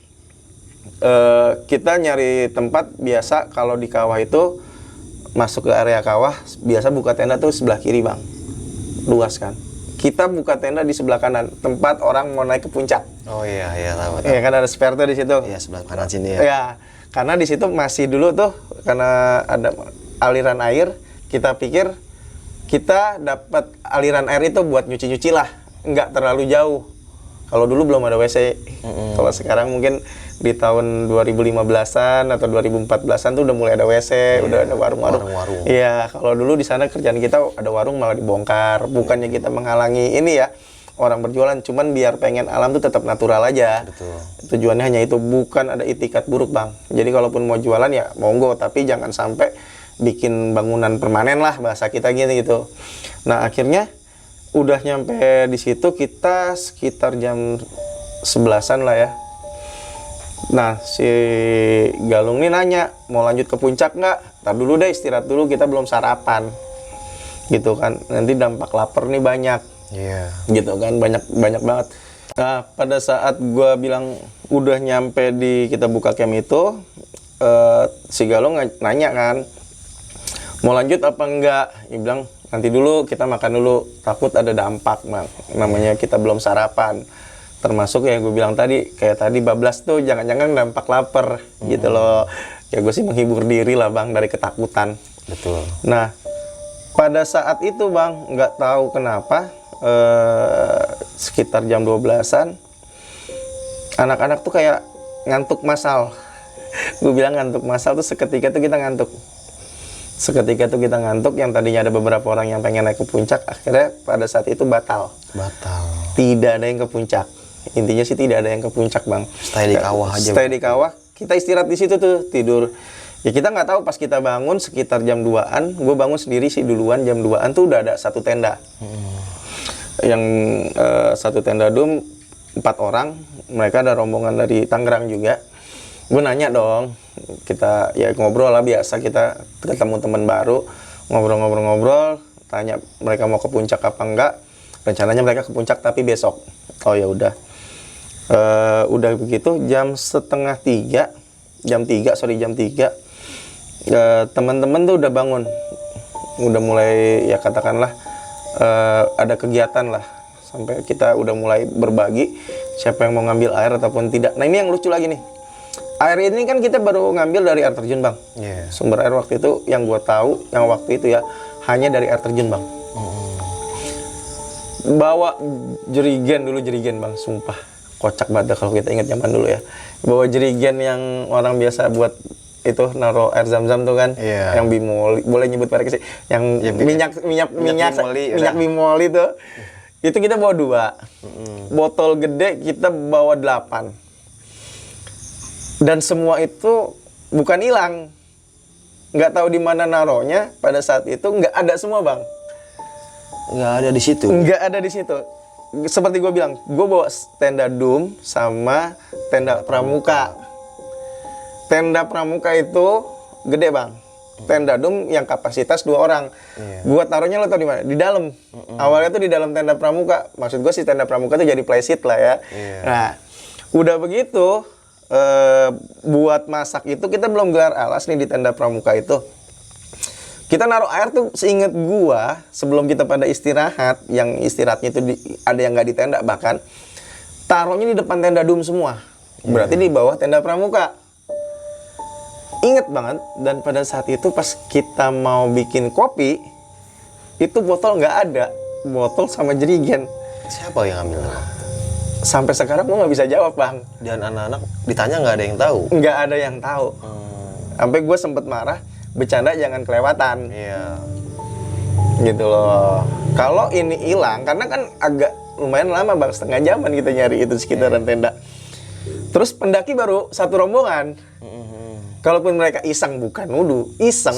A: kita nyari tempat, biasa kalau di kawah itu masuk ke area kawah biasa buka tenda tuh sebelah kiri bang, luas kan. Kita buka tenda di sebelah kanan, tempat orang mau naik ke puncak.
B: Oh iya tahu.
A: Iya kan ada spare tuh di situ.
B: Iya sebelah kanan sini ya.
A: Iya, karena di situ masih dulu tuh karena ada aliran air, kita pikir kita dapat aliran air itu buat nyuci-nyuci lah, nggak terlalu jauh. Kalau dulu belum ada WC. Kalau sekarang mungkin di tahun 2015-an atau 2014-an tuh udah mulai ada WC, udah ada warung-warung. Iya, kalau dulu di sana kerjaan kita ada warung malah dibongkar. Bukannya kita menghalangi ini ya, orang berjualan, cuman biar pengen alam tuh tetap natural aja.
B: Betul.
A: Tujuannya hanya itu, bukan ada itikat buruk bang. Jadi kalaupun mau jualan ya monggo, tapi jangan sampai bikin bangunan permanen lah bahasa kita gitu. Nah akhirnya udah nyampe di situ kita sekitar jam 11-an lah ya. Nah si Galung nih nanya mau lanjut ke puncak nggak? Ntar dulu deh, istirahat dulu, kita belum sarapan gitu kan, nanti dampak lapar nih banyak.
B: Iya.
A: Gitu kan, banyak banget. Nah pada saat gua bilang udah nyampe di kita buka camp itu, si Galung nanya kan mau lanjut apa enggak. Dia bilang nanti dulu, kita makan dulu, takut ada dampak namanya kita belum sarapan. Termasuk ya gue bilang tadi, kayak tadi bablas tuh jangan-jangan dampak lapar gitu loh. Ya gue sih menghibur diri lah bang dari ketakutan.
B: Betul.
A: Nah pada saat itu bang, nggak tahu kenapa sekitar jam 12-an anak-anak tuh kayak ngantuk massal. Gue bilang ngantuk massal tuh seketika tuh kita ngantuk. Yang tadinya ada beberapa orang yang pengen naik ke puncak, akhirnya pada saat itu batal. Tidak ada yang ke puncak. Intinya sih tidak ada yang ke puncak bang.
B: Stay di kawah aja.
A: Stay di kawah. Kita istirahat di situ tuh, tidur. Ya kita nggak tahu pas kita bangun sekitar jam 2-an. Gue bangun sendiri sih duluan, jam 2-an tuh udah ada satu tenda. Yang satu tenda dum 4 orang. Mereka ada rombongan dari Tangerang juga. Gue nanya dong, kita ya ngobrol lah biasa, kita ketemu teman baru, ngobrol-ngobrol, tanya mereka mau ke puncak apa enggak. Rencananya mereka ke puncak tapi besok. Oh ya udah. Udah begitu jam 2:30, jam 3, teman-teman tuh udah bangun. Udah mulai ya katakanlah ada kegiatan lah. Sampai kita udah mulai berbagi siapa yang mau ngambil air ataupun tidak. Nah ini yang lucu lagi nih. Air ini kan kita baru ngambil dari air terjun bang. Sumber air waktu itu yang gue tahu, yang waktu itu ya hanya dari air terjun bang. Bawa jerigen bang, sumpah kocak banget kalau kita ingat zaman dulu ya. Bawa jerigen yang orang biasa buat itu naruh air zam-zam tuh kan, yang bimoli, boleh nyebut merek sih, yang ya, minyak bimoli tuh. Itu kita bawa 2. Botol gede kita bawa 8. Dan semua itu bukan hilang, nggak tahu di mana naronya. Pada saat itu nggak ada semua bang.
B: Nggak ada di situ.
A: Nggak ada di situ. Seperti gue bilang, gue bawa tenda dum sama tenda pramuka. Tenda pramuka itu gede bang. Tenda dum yang kapasitas 2 orang. Gue taruhnya lo tau di mana? Di dalam. Awalnya tuh di dalam tenda pramuka. Maksud gue sih tenda pramuka tuh jadi playseat lah ya. Nah, udah begitu. Buat masak itu kita belum gelar alas nih di tenda pramuka itu. Kita naruh air tuh seinget gua sebelum kita pada istirahat, yang istirahatnya itu ada yang nggak di tenda, bahkan taruhnya di depan tenda dum semua. Berarti di bawah tenda pramuka. Ingat banget. Dan pada saat itu pas kita mau bikin kopi, itu botol nggak ada, botol sama jerigen.
B: Siapa yang ambil?
A: Sampai sekarang gue nggak bisa jawab bang.
B: Dan anak-anak ditanya nggak ada yang tahu.
A: Nggak ada yang tahu. Sampai gue sempet marah, bercanda jangan kelewatan. Gitu loh. Kalau ini hilang, karena kan agak lumayan lama bang, setengah jaman kita nyari itu sekitaran tenda. Terus pendaki baru 1 rombongan. Kalaupun mereka iseng, bukan nuduh, iseng.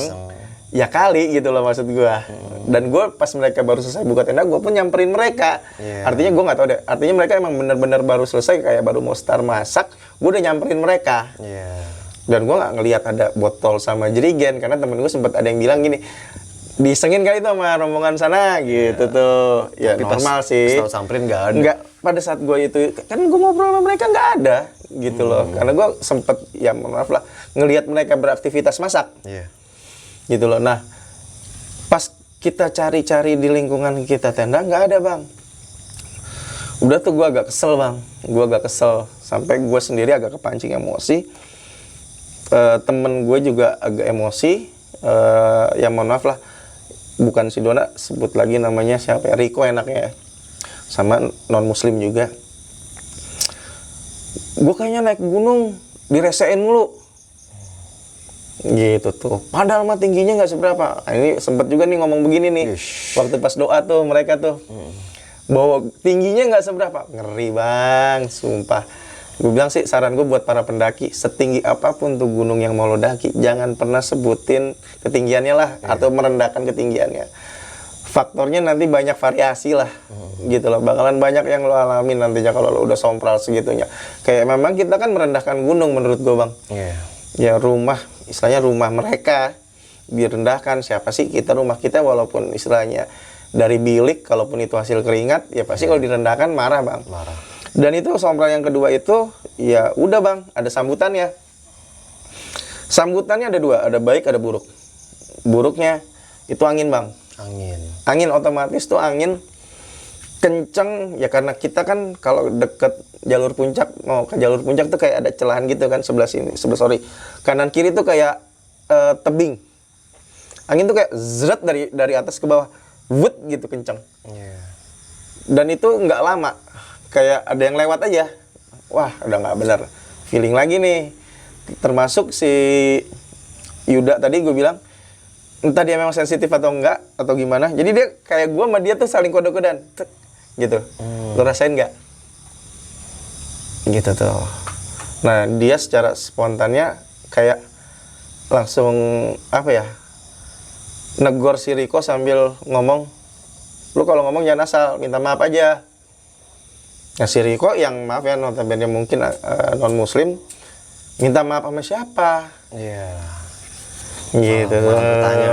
A: Ya kali gitu loh maksud gue. Dan gue pas mereka baru selesai buka tenda, gue pun nyamperin mereka. Artinya gue nggak tahu deh. Artinya mereka emang bener-bener baru selesai, kayak baru mau start masak. Gue udah nyamperin mereka. Dan gue nggak ngelihat ada botol sama jerigen, karena temen gue sempat ada yang bilang gini, Disengin kali itu sama rombongan sana gitu tuh. Ya
B: Tapi
A: normal
B: pas
A: sih.
B: tahu samperin nggak ada.
A: Nggak, pada saat gue itu kan gue ngobrol sama mereka nggak ada gitu loh. Karena gue sempet ya maaf lah ngelihat mereka beraktivitas masak
B: Iya.
A: gitu loh. Nah pas kita cari-cari di lingkungan kita tenda nggak ada bang. Udah tuh gue agak kesel bang. Gue agak kesel sampai gue sendiri agak kepancing emosi. Temen gue juga agak emosi. Ya mohon maaf lah. Bukan si Dona, sebut lagi namanya siapa ya, Riko enaknya ya. Sama non-muslim juga. Gue kayaknya naik gunung, diresein mulu. Gitu tuh. Padahal mah tingginya nggak seberapa. Nah, ini sempet juga nih ngomong begini nih. Waktu pas doa tuh mereka tuh. Bahwa tingginya nggak seberapa. Ngeri bang, sumpah. Gue bilang sih saran gue buat para pendaki, setinggi apapun tuh gunung yang mau lo daki, jangan pernah sebutin ketinggiannya lah, atau merendahkan ketinggiannya. Faktornya nanti banyak variasi lah, gitu loh. Bakalan banyak yang lo alamin nantinya kalau lo udah sompral segitunya. Kayak memang kita kan merendahkan gunung menurut gue bang. Ya rumah, istilahnya rumah mereka direndahkan. Siapa sih kita, rumah kita walaupun istilahnya dari bilik, kalaupun itu hasil keringat, ya pasti kalau direndahkan marah bang.
B: Marah.
A: Dan itu sompral yang kedua itu, ya udah bang, ada sambutannya. Sambutannya ada dua, ada baik, ada buruk. Buruknya itu angin bang. Angin otomatis tuh angin kenceng, ya karena kita kan kalau deket jalur puncak, mau ke jalur puncak tuh kayak ada celahan gitu kan sebelah sini, kanan kiri tuh kayak tebing. Angin tuh kayak zret dari atas ke bawah, wut gitu kenceng. Dan itu nggak lama. Kayak ada yang lewat aja, wah udah nggak benar, feeling lagi nih. Termasuk si Yuda tadi gue bilang, entah dia memang sensitif atau enggak, atau gimana. Jadi dia kayak gue sama dia tuh saling kode-kodean, gitu. Lo rasain nggak? Gitu tuh. Nah dia secara spontannya kayak langsung apa ya, negor si Riko sambil ngomong, lu kalau ngomong jangan asal, minta maaf aja. Nah si Riko yang maaf ya notabene mungkin non muslim, minta maaf sama siapa?
B: Iya.
A: Gitu.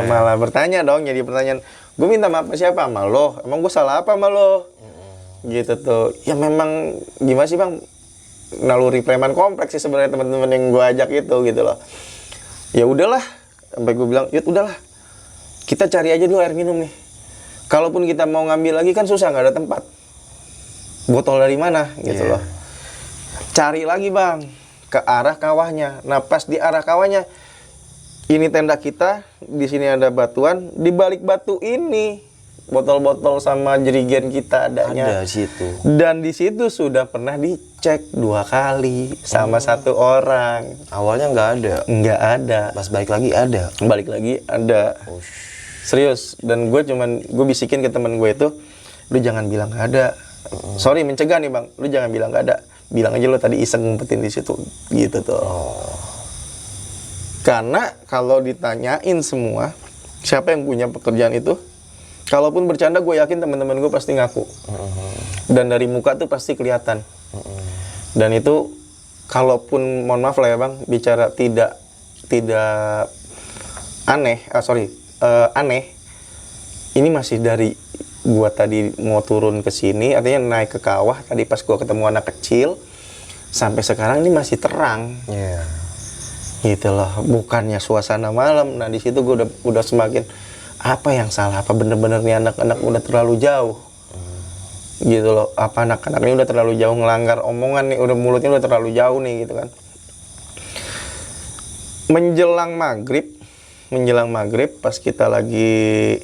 A: Malah bertanya dong, jadi pertanyaan, gue minta maaf sama siapa? Sama lo? Emang gue salah apa sama lo? Gitu tuh. Ya memang gimana sih bang, naluri preman kompleks sih sebenarnya teman-teman yang gue ajak itu gitu loh. Ya udahlah, sampai gue bilang, yuk udahlah, kita cari aja dulu air minum nih. Kalaupun kita mau ngambil lagi kan susah, nggak ada tempat. Botol dari mana gitu loh. Cari lagi bang ke arah kawahnya. Nah pas di arah kawahnya, ini tenda kita, di sini ada batuan, di balik batu ini botol-botol sama jerigen kita adanya.
B: Ada situ.
A: Dan di situ sudah pernah dicek 2 kali sama 1 orang.
B: Awalnya nggak ada.
A: Nggak ada.
B: Pas balik lagi ada.
A: Balik lagi ada. Serius. Dan gue bisikin ke temen gue itu, lu jangan bilang nggak ada. Sorry mencegah nih bang, lu jangan bilang nggak ada, bilang aja lu tadi iseng ngumpetin di situ, gitu tuh. Karena kalau ditanyain semua, siapa yang punya pekerjaan itu, kalaupun bercanda gue yakin teman-teman gue pasti ngaku. Dan dari muka tuh pasti kelihatan. Dan itu, kalaupun mohon maaf lah ya bang, bicara tidak aneh, aneh. Ini masih dari gua tadi mau turun ke sini, artinya naik ke kawah tadi pas gua ketemu anak kecil, sampai sekarang ini masih terang. Gitu loh, bukannya suasana malam. Nah di situ gua udah semakin apa yang salah, apa bener-bener nih anak-anak udah terlalu jauh. Gitu loh, apa anak-anak ini udah terlalu jauh ngelanggar omongan nih, udah mulutnya udah terlalu jauh nih gitu kan. Menjelang maghrib pas kita lagi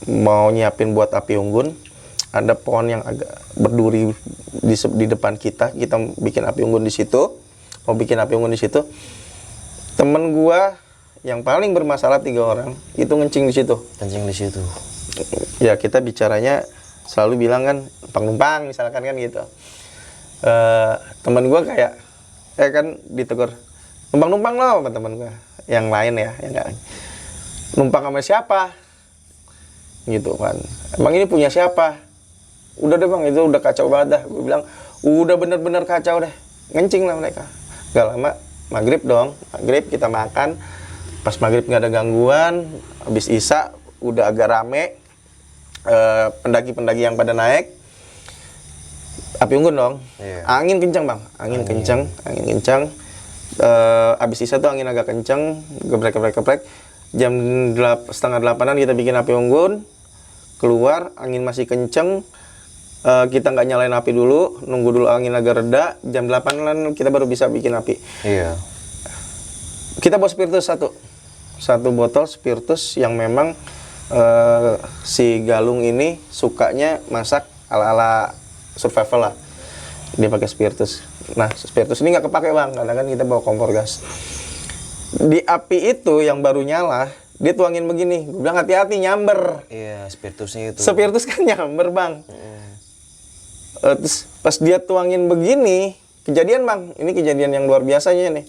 A: mau nyiapin buat api unggun, ada pohon yang agak berduri di depan kita bikin api unggun di situ. Mau bikin api unggun di situ, temen gua yang paling bermasalah 3 orang itu ngencing di situ. Ya kita bicaranya selalu bilang kan numpang misalkan kan gitu. Temen gua kayak kan ditegur, numpang lo sama temen gua yang lain ya, enggak. Numpang sama siapa? Gitu kan. Emang ini punya siapa? Udah deh bang, itu udah kacau banget dah. Gue bilang, udah bener-bener kacau deh. Ngencing lah mereka. Gak lama, maghrib dong. Maghrib kita makan. Pas maghrib nggak ada gangguan, habis isya udah agak rame, pendaki-pendaki yang pada naik, api unggun dong. Angin kencang bang, angin kencang. Abis isya tuh angin agak kencang, geprek. Jam 7:30 kita bikin api unggun, keluar, angin masih kencang. Kita nggak nyalain api dulu, nunggu dulu angin agak reda. Jam 8 kita baru bisa bikin api.
B: Iya.
A: Kita bawa spiritus satu botol spiritus yang memang si Galung ini sukanya masak ala-ala survival lah. Dia pakai spiritus. Nah, spiritus ini nggak kepake bang, karena kan kita bawa kompor gas. Di api itu yang baru nyala, dia tuangin begini. Gue bilang hati-hati nyamber.
B: Iya, spiritusnya itu.
A: Spiritus kan nyamber bang. Terus pas dia tuangin begini, kejadian bang, ini kejadian yang luar biasanya nih.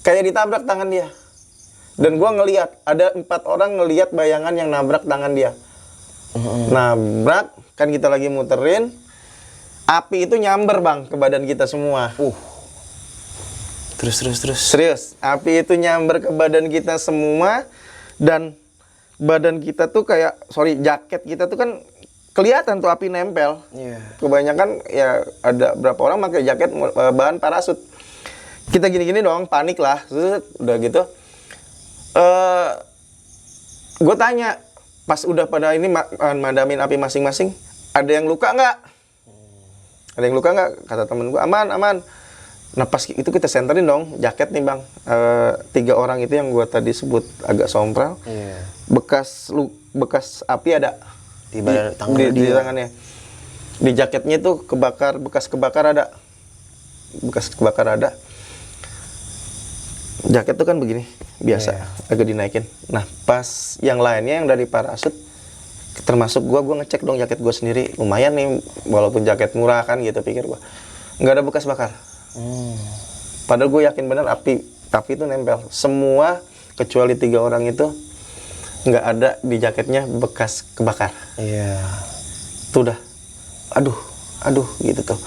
A: Kayak ditabrak tangan dia. Dan gua ngelihat ada 4 orang ngelihat bayangan yang nabrak tangan dia. Nabrak, kan kita lagi muterin, api itu nyamber bang ke badan kita semua.
B: Terus.
A: Serius, api itu nyamber ke badan kita semua dan badan kita tuh kayak, jaket kita tuh kan kelihatan tuh api nempel. Kebanyakan ya ada berapa orang pakai jaket bahan parasut. Kita gini-gini dong, panik lah. Udah gitu. Gue tanya, pas udah pada ini madamin api masing-masing, ada yang luka nggak? Ada yang luka nggak? Kata temen gue, aman. Nah pas itu kita senterin dong, jaket nih bang. 3 orang itu yang gue tadi sebut agak sompral. Bekas api ada. Di tangannya. Di jaketnya tuh bekas kebakar ada. Jaket tuh kan begini, biasa, agak dinaikin. Nah, pas yang lainnya yang dari parasut, termasuk gua ngecek dong jaket gua sendiri. Lumayan nih, walaupun jaket murah kan gitu pikir gua. Nggak ada bekas bakar. Padahal gue yakin benar api itu nempel. Semua kecuali 3 orang itu nggak ada di jaketnya bekas kebakar. Tuh udah, aduh gitu tuh.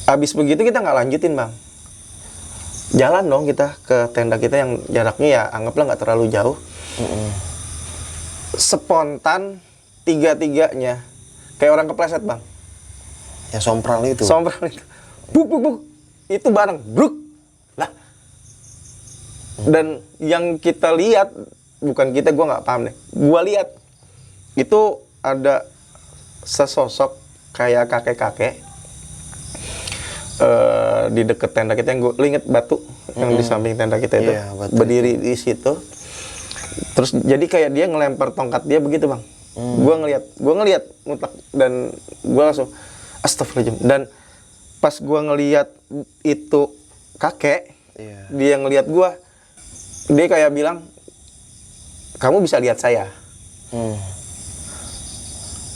A: Abis begitu kita nggak lanjutin bang, jalan dong kita ke tenda kita yang jaraknya ya anggaplah nggak terlalu jauh. Spontan 3-3-nya kayak orang kepleset bang.
B: Ya sompral itu.
A: Buk itu bareng bruk lah. Dan yang kita lihat, bukan kita, gue nggak paham deh. Gue lihat itu ada sesosok kayak kakek-kakek di deket tenda kita yang gue inget batu yang di samping tenda kita itu berdiri di situ. Terus jadi kayak dia ngelempar tongkat dia begitu bang. Gue ngelihat mutlak dan gue langsung astagfirullahaladzim. Dan pas gue ngelihat itu kakek, dia ngelihat gue, dia kayak bilang, kamu bisa lihat saya.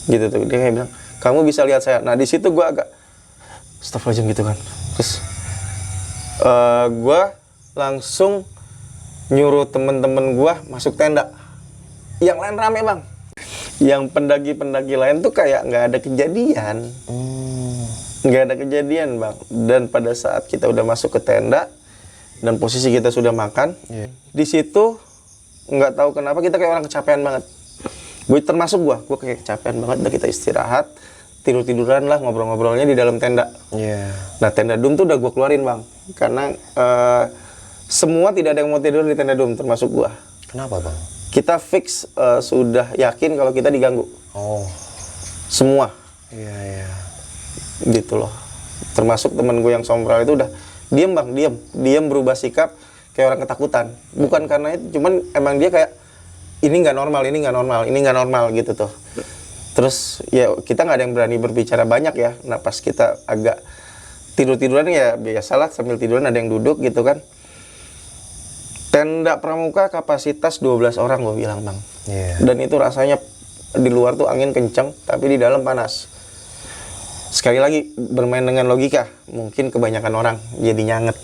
A: Gitu tuh, dia kayak bilang, kamu bisa lihat saya. Nah di situ gue agak astagfirullahaladzim gitu kan. Terus gue langsung nyuruh temen-temen gue masuk tenda. Yang lain rame bang. Yang pendaki-pendaki lain tuh kayak nggak ada kejadian. Nggak ada kejadian bang. Dan pada saat kita udah masuk ke tenda dan posisi kita sudah makan, di situ nggak tahu kenapa kita kayak orang kecapean banget. Gue kayak kecapean banget. Udah kita istirahat, tiduran lah, ngobrol-ngobrolnya di dalam tenda. Nah tenda dum tuh udah gue keluarin bang, karena semua tidak ada yang mau tidur di tenda dum, termasuk gue.
B: Kenapa bang?
A: Kita fix sudah yakin kalau kita diganggu. Semua. Gitu loh. Termasuk temen gue yang sompral itu udah diem bang, diem berubah sikap kayak orang ketakutan. Bukan karena itu, cuman emang dia kayak ini nggak normal gitu tuh. Terus ya kita nggak ada yang berani berbicara banyak ya. Nah pas kita agak tiduran ya biasalah sambil tiduran ada yang duduk gitu kan. Tenda pramuka kapasitas 12 orang gue bilang bang. Dan itu rasanya di luar tuh angin kenceng tapi di dalam panas. Sekali lagi bermain dengan logika, mungkin kebanyakan orang jadi nyanget.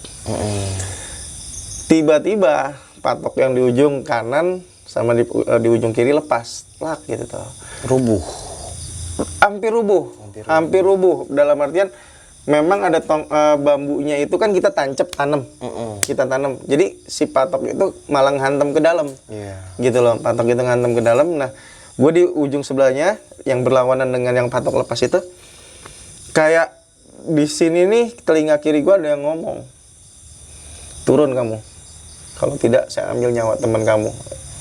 A: Tiba-tiba patok yang di ujung kanan sama di ujung kiri lepas, lak gitu tuh.
B: Rubuh.
A: Hampir rubuh. Dalam artian memang ada bambunya itu kan kita tanam. Kita tanam. Jadi si patok itu malah hantam ke dalam. Gitu loh, patok itu hantam ke dalam. Nah, gue di ujung sebelahnya yang berlawanan dengan yang patok lepas itu, kayak di sini nih telinga kiri gue ada yang ngomong, turun kamu. Kalau tidak saya ambil nyawa teman kamu.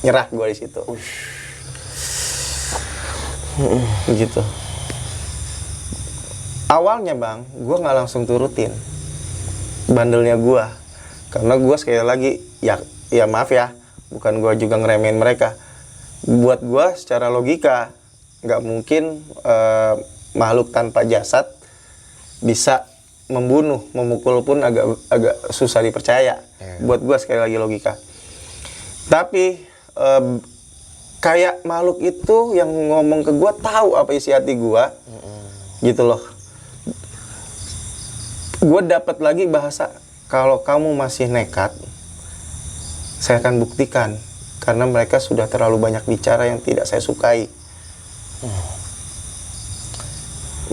A: Nyerah gue di situ. Gitu. Awalnya bang, gue nggak langsung turutin bandelnya gue, karena gue sekali lagi ya maaf ya, bukan gue juga ngeremehin mereka. Buat gue secara logika nggak mungkin makhluk tanpa jasad bisa membunuh, memukul pun agak susah dipercaya. Buat gue sekali lagi logika. Tapi kayak makhluk itu yang ngomong ke gue tahu apa isi hati gue, gitu loh. Gue dapat lagi bahasa, kalau kamu masih nekat, saya akan buktikan, karena mereka sudah terlalu banyak bicara yang tidak saya sukai.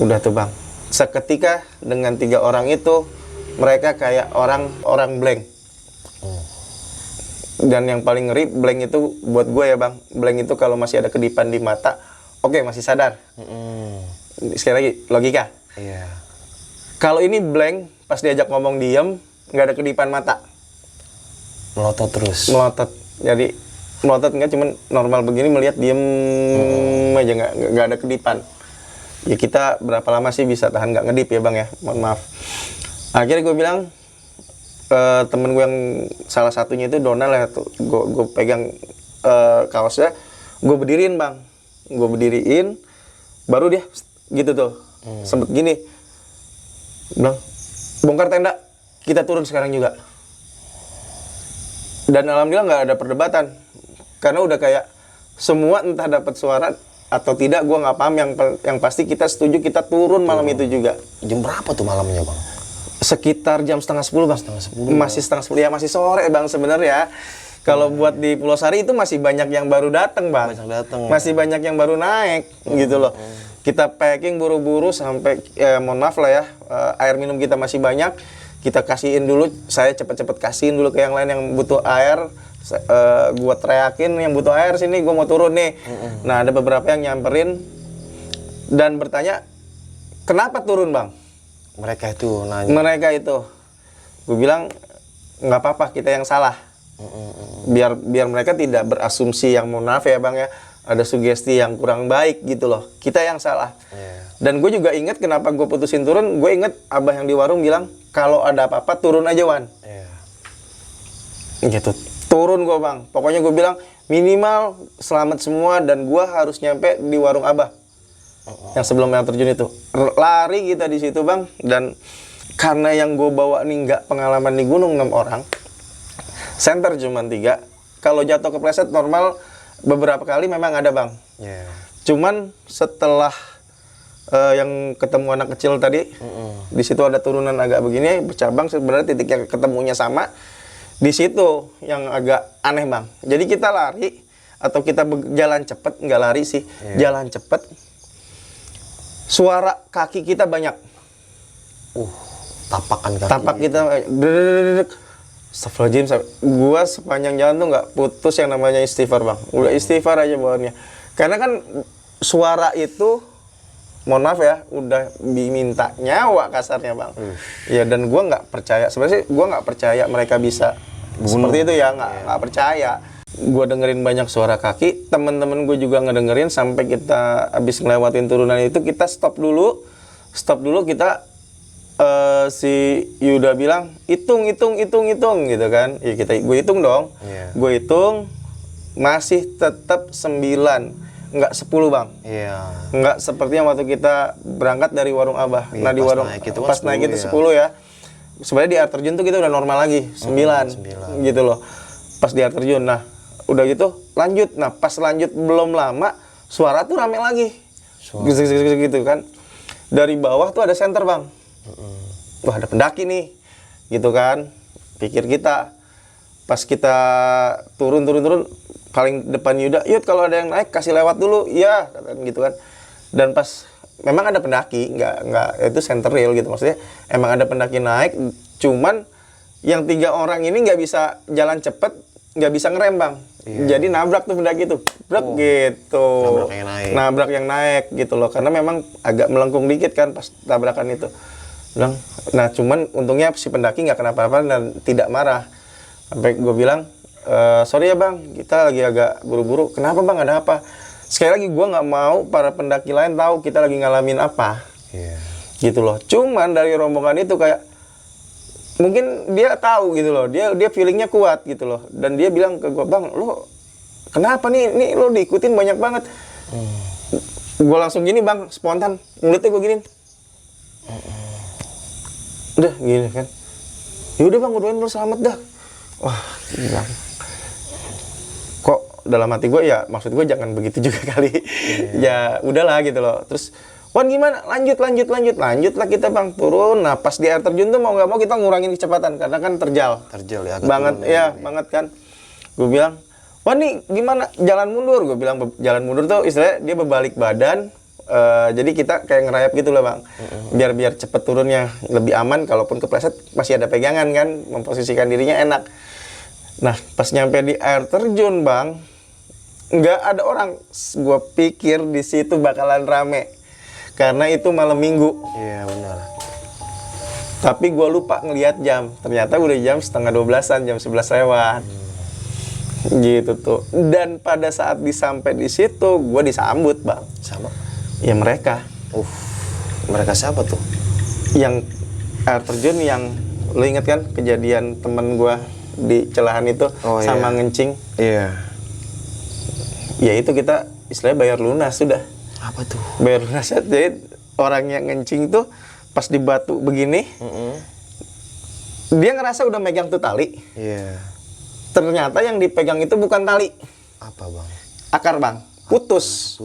A: Udah tuh bang, seketika dengan 3 orang itu, mereka kayak orang blank. Dan yang paling ngeri, blank itu buat gue ya bang, blank itu kalau masih ada kedipan di mata, oke, masih sadar. Sekali lagi, logika. Kalau ini blank, pas diajak ngomong diem, nggak ada kedipan mata.
B: Melotot terus.
A: Melotot. Jadi melotot nggak, cuman normal begini, melihat diem aja, nggak ada kedipan. Ya kita berapa lama sih bisa tahan nggak ngedip ya bang ya, mohon maaf. Akhirnya gue bilang, temen gue yang salah satunya itu Donald ya, tuh gue pegang kaosnya, gue berdiriin bang, gue berdiriin, baru dia gitu tuh, sempet gini, bilang bongkar tenda, kita turun sekarang juga. Dan alhamdulillah nggak ada perdebatan, karena udah kayak semua entah dapat suara atau tidak, gue nggak paham, yang pasti kita setuju kita turun malam itu juga.
B: Jam berapa tuh malamnya bang?
A: Sekitar jam 9:30 bang. Masih 9:30 ya, masih sore bang sebenarnya. Kalau buat di Pulau Sari itu masih banyak yang baru datang bang. Masih banyak yang baru naik gitu loh. Kita packing buru-buru sampai mohon maaf lah ya, air minum kita masih banyak. Kita kasihin dulu, saya cepet-cepet kasihin dulu ke yang lain yang butuh air. Gua teriakin yang butuh air sini, gua mau turun nih. Nah ada beberapa yang nyamperin dan bertanya, kenapa turun bang?
B: Mereka itu nanya.
A: Mereka itu, gue bilang nggak apa-apa, kita yang salah. Biar mereka tidak berasumsi yang mohon maaf ya bang ya, ada sugesti yang kurang baik gitu loh. Kita yang salah. Dan gue juga inget kenapa gue putusin turun. Gue inget abah yang di warung bilang, kalau ada apa-apa turun aja Wan. Gitu. Turun gue bang. Pokoknya gue bilang minimal selamat semua dan gue harus nyampe di warung abah. Yang sebelum yang terjun itu lari kita di situ bang, dan karena yang gue bawa nih nggak pengalaman di gunung 6 orang, center cuma 3, kalau jatuh kepleset normal beberapa kali memang ada bang. Cuman setelah yang ketemu anak kecil tadi, di situ ada turunan agak begini bercabang, sebenarnya titik yang ketemunya sama, di situ yang agak aneh bang. Jadi kita lari atau kita jalan cepet, nggak lari sih, jalan cepet. Suara kaki kita banyak.
B: Tapakan kaki.
A: Tapak kita. Astagfirullahaladzim. Gua sepanjang jalan tuh nggak putus yang namanya istighfar bang. Udah istighfar aja bawaannya. Karena kan suara itu, mohon maaf ya, udah diminta nyawa kasarnya bang. Ya dan gua nggak percaya. Sebenarnya gua nggak percaya mereka bisa seperti itu ya, nggak percaya. Gue dengerin banyak suara kaki, temen-temen gue juga ngedengerin sampai kita habis ngelewatin turunan itu, kita stop dulu kita si Yuda bilang hitung gitu kan, ya gue hitung dong, gue hitung masih tetap 9, nggak 10 bang, nggak seperti yang waktu kita berangkat dari warung Abah. Nah di warung pas naik itu 10 ya, sebenarnya di air terjun tuh kita udah normal lagi 9 gitu loh, pas di air terjun. Nah udah gitu lanjut, nah pas lanjut belum lama suara tuh rame lagi, gitu kan. Dari bawah tuh ada senter bang, wah ada pendaki nih, gitu kan. Pikir kita, pas kita turun paling depan Yuda, yuk kalau ada yang naik kasih lewat dulu, iya gitu kan. Dan pas memang ada pendaki, nggak itu center rail gitu, maksudnya emang ada pendaki naik, cuman yang 3 orang ini nggak bisa jalan cepet, nggak bisa ngerem bang. Jadi nabrak tuh pendaki tuh, gitu. Nabrak yang naik gitu loh, karena memang agak melengkung dikit kan pas tabrakan itu. Bilang, nah cuman untungnya si pendaki nggak kenapa-napa dan tidak marah. Sampai gue bilang, sorry ya bang, kita lagi agak buru-buru. Kenapa bang, ada apa? Sekali lagi gue nggak mau para pendaki lain tahu kita lagi ngalamin apa. Gitu loh. Cuman dari rombongan itu kayak mungkin dia tahu gitu loh, dia feelingnya kuat gitu loh, dan dia bilang ke gue, bang, lo kenapa nih lo diikutin banyak banget. Gue langsung gini bang, spontan, mulutnya gue giniin, udah gini kan, yaudah bang, gue doain lo selamat dah. Wah, bilang, kok dalam hati gue ya, maksud gue jangan begitu juga kali. Ya udahlah gitu loh. Terus Wan gimana? Lanjut lah kita bang, turun. Nah pas di air terjun tuh mau nggak mau kita ngurangin kecepatan karena kan terjal
B: ya,
A: banget ya, banget kan. Gue bilang, Wan nih gimana? Jalan mundur. Gue bilang jalan mundur tuh istilahnya dia berbalik badan. Jadi kita kayak ngerayap gitu lah bang, biar cepet turunnya lebih aman. Kalaupun kepleset masih ada pegangan kan, memposisikan dirinya enak. Nah pas nyampe di air terjun bang, nggak ada orang. Gue pikir di situ bakalan rame. Karena itu malam minggu.
B: Iya benar.
A: Tapi gue lupa ngelihat jam. Ternyata udah jam 11:30-an, jam 11 lewat. Gitu tuh. Dan pada saat disampai di situ, gue disambut bang.
B: Sama?
A: Ya mereka.
B: Mereka siapa tuh?
A: Yang air terjun yang, lo inget kan kejadian temen gue di celahan itu sama ngencing?
B: Iya.
A: Ya itu kita istilahnya bayar lunas sudah.
B: Apa tuh?
A: Bayar lunas. Jadi orang yang ngencing tuh pas di batu begini, dia ngerasa udah megang tuh tali.
B: Iya.
A: Ternyata yang dipegang itu bukan tali.
B: Apa bang?
A: Akar bang, putus.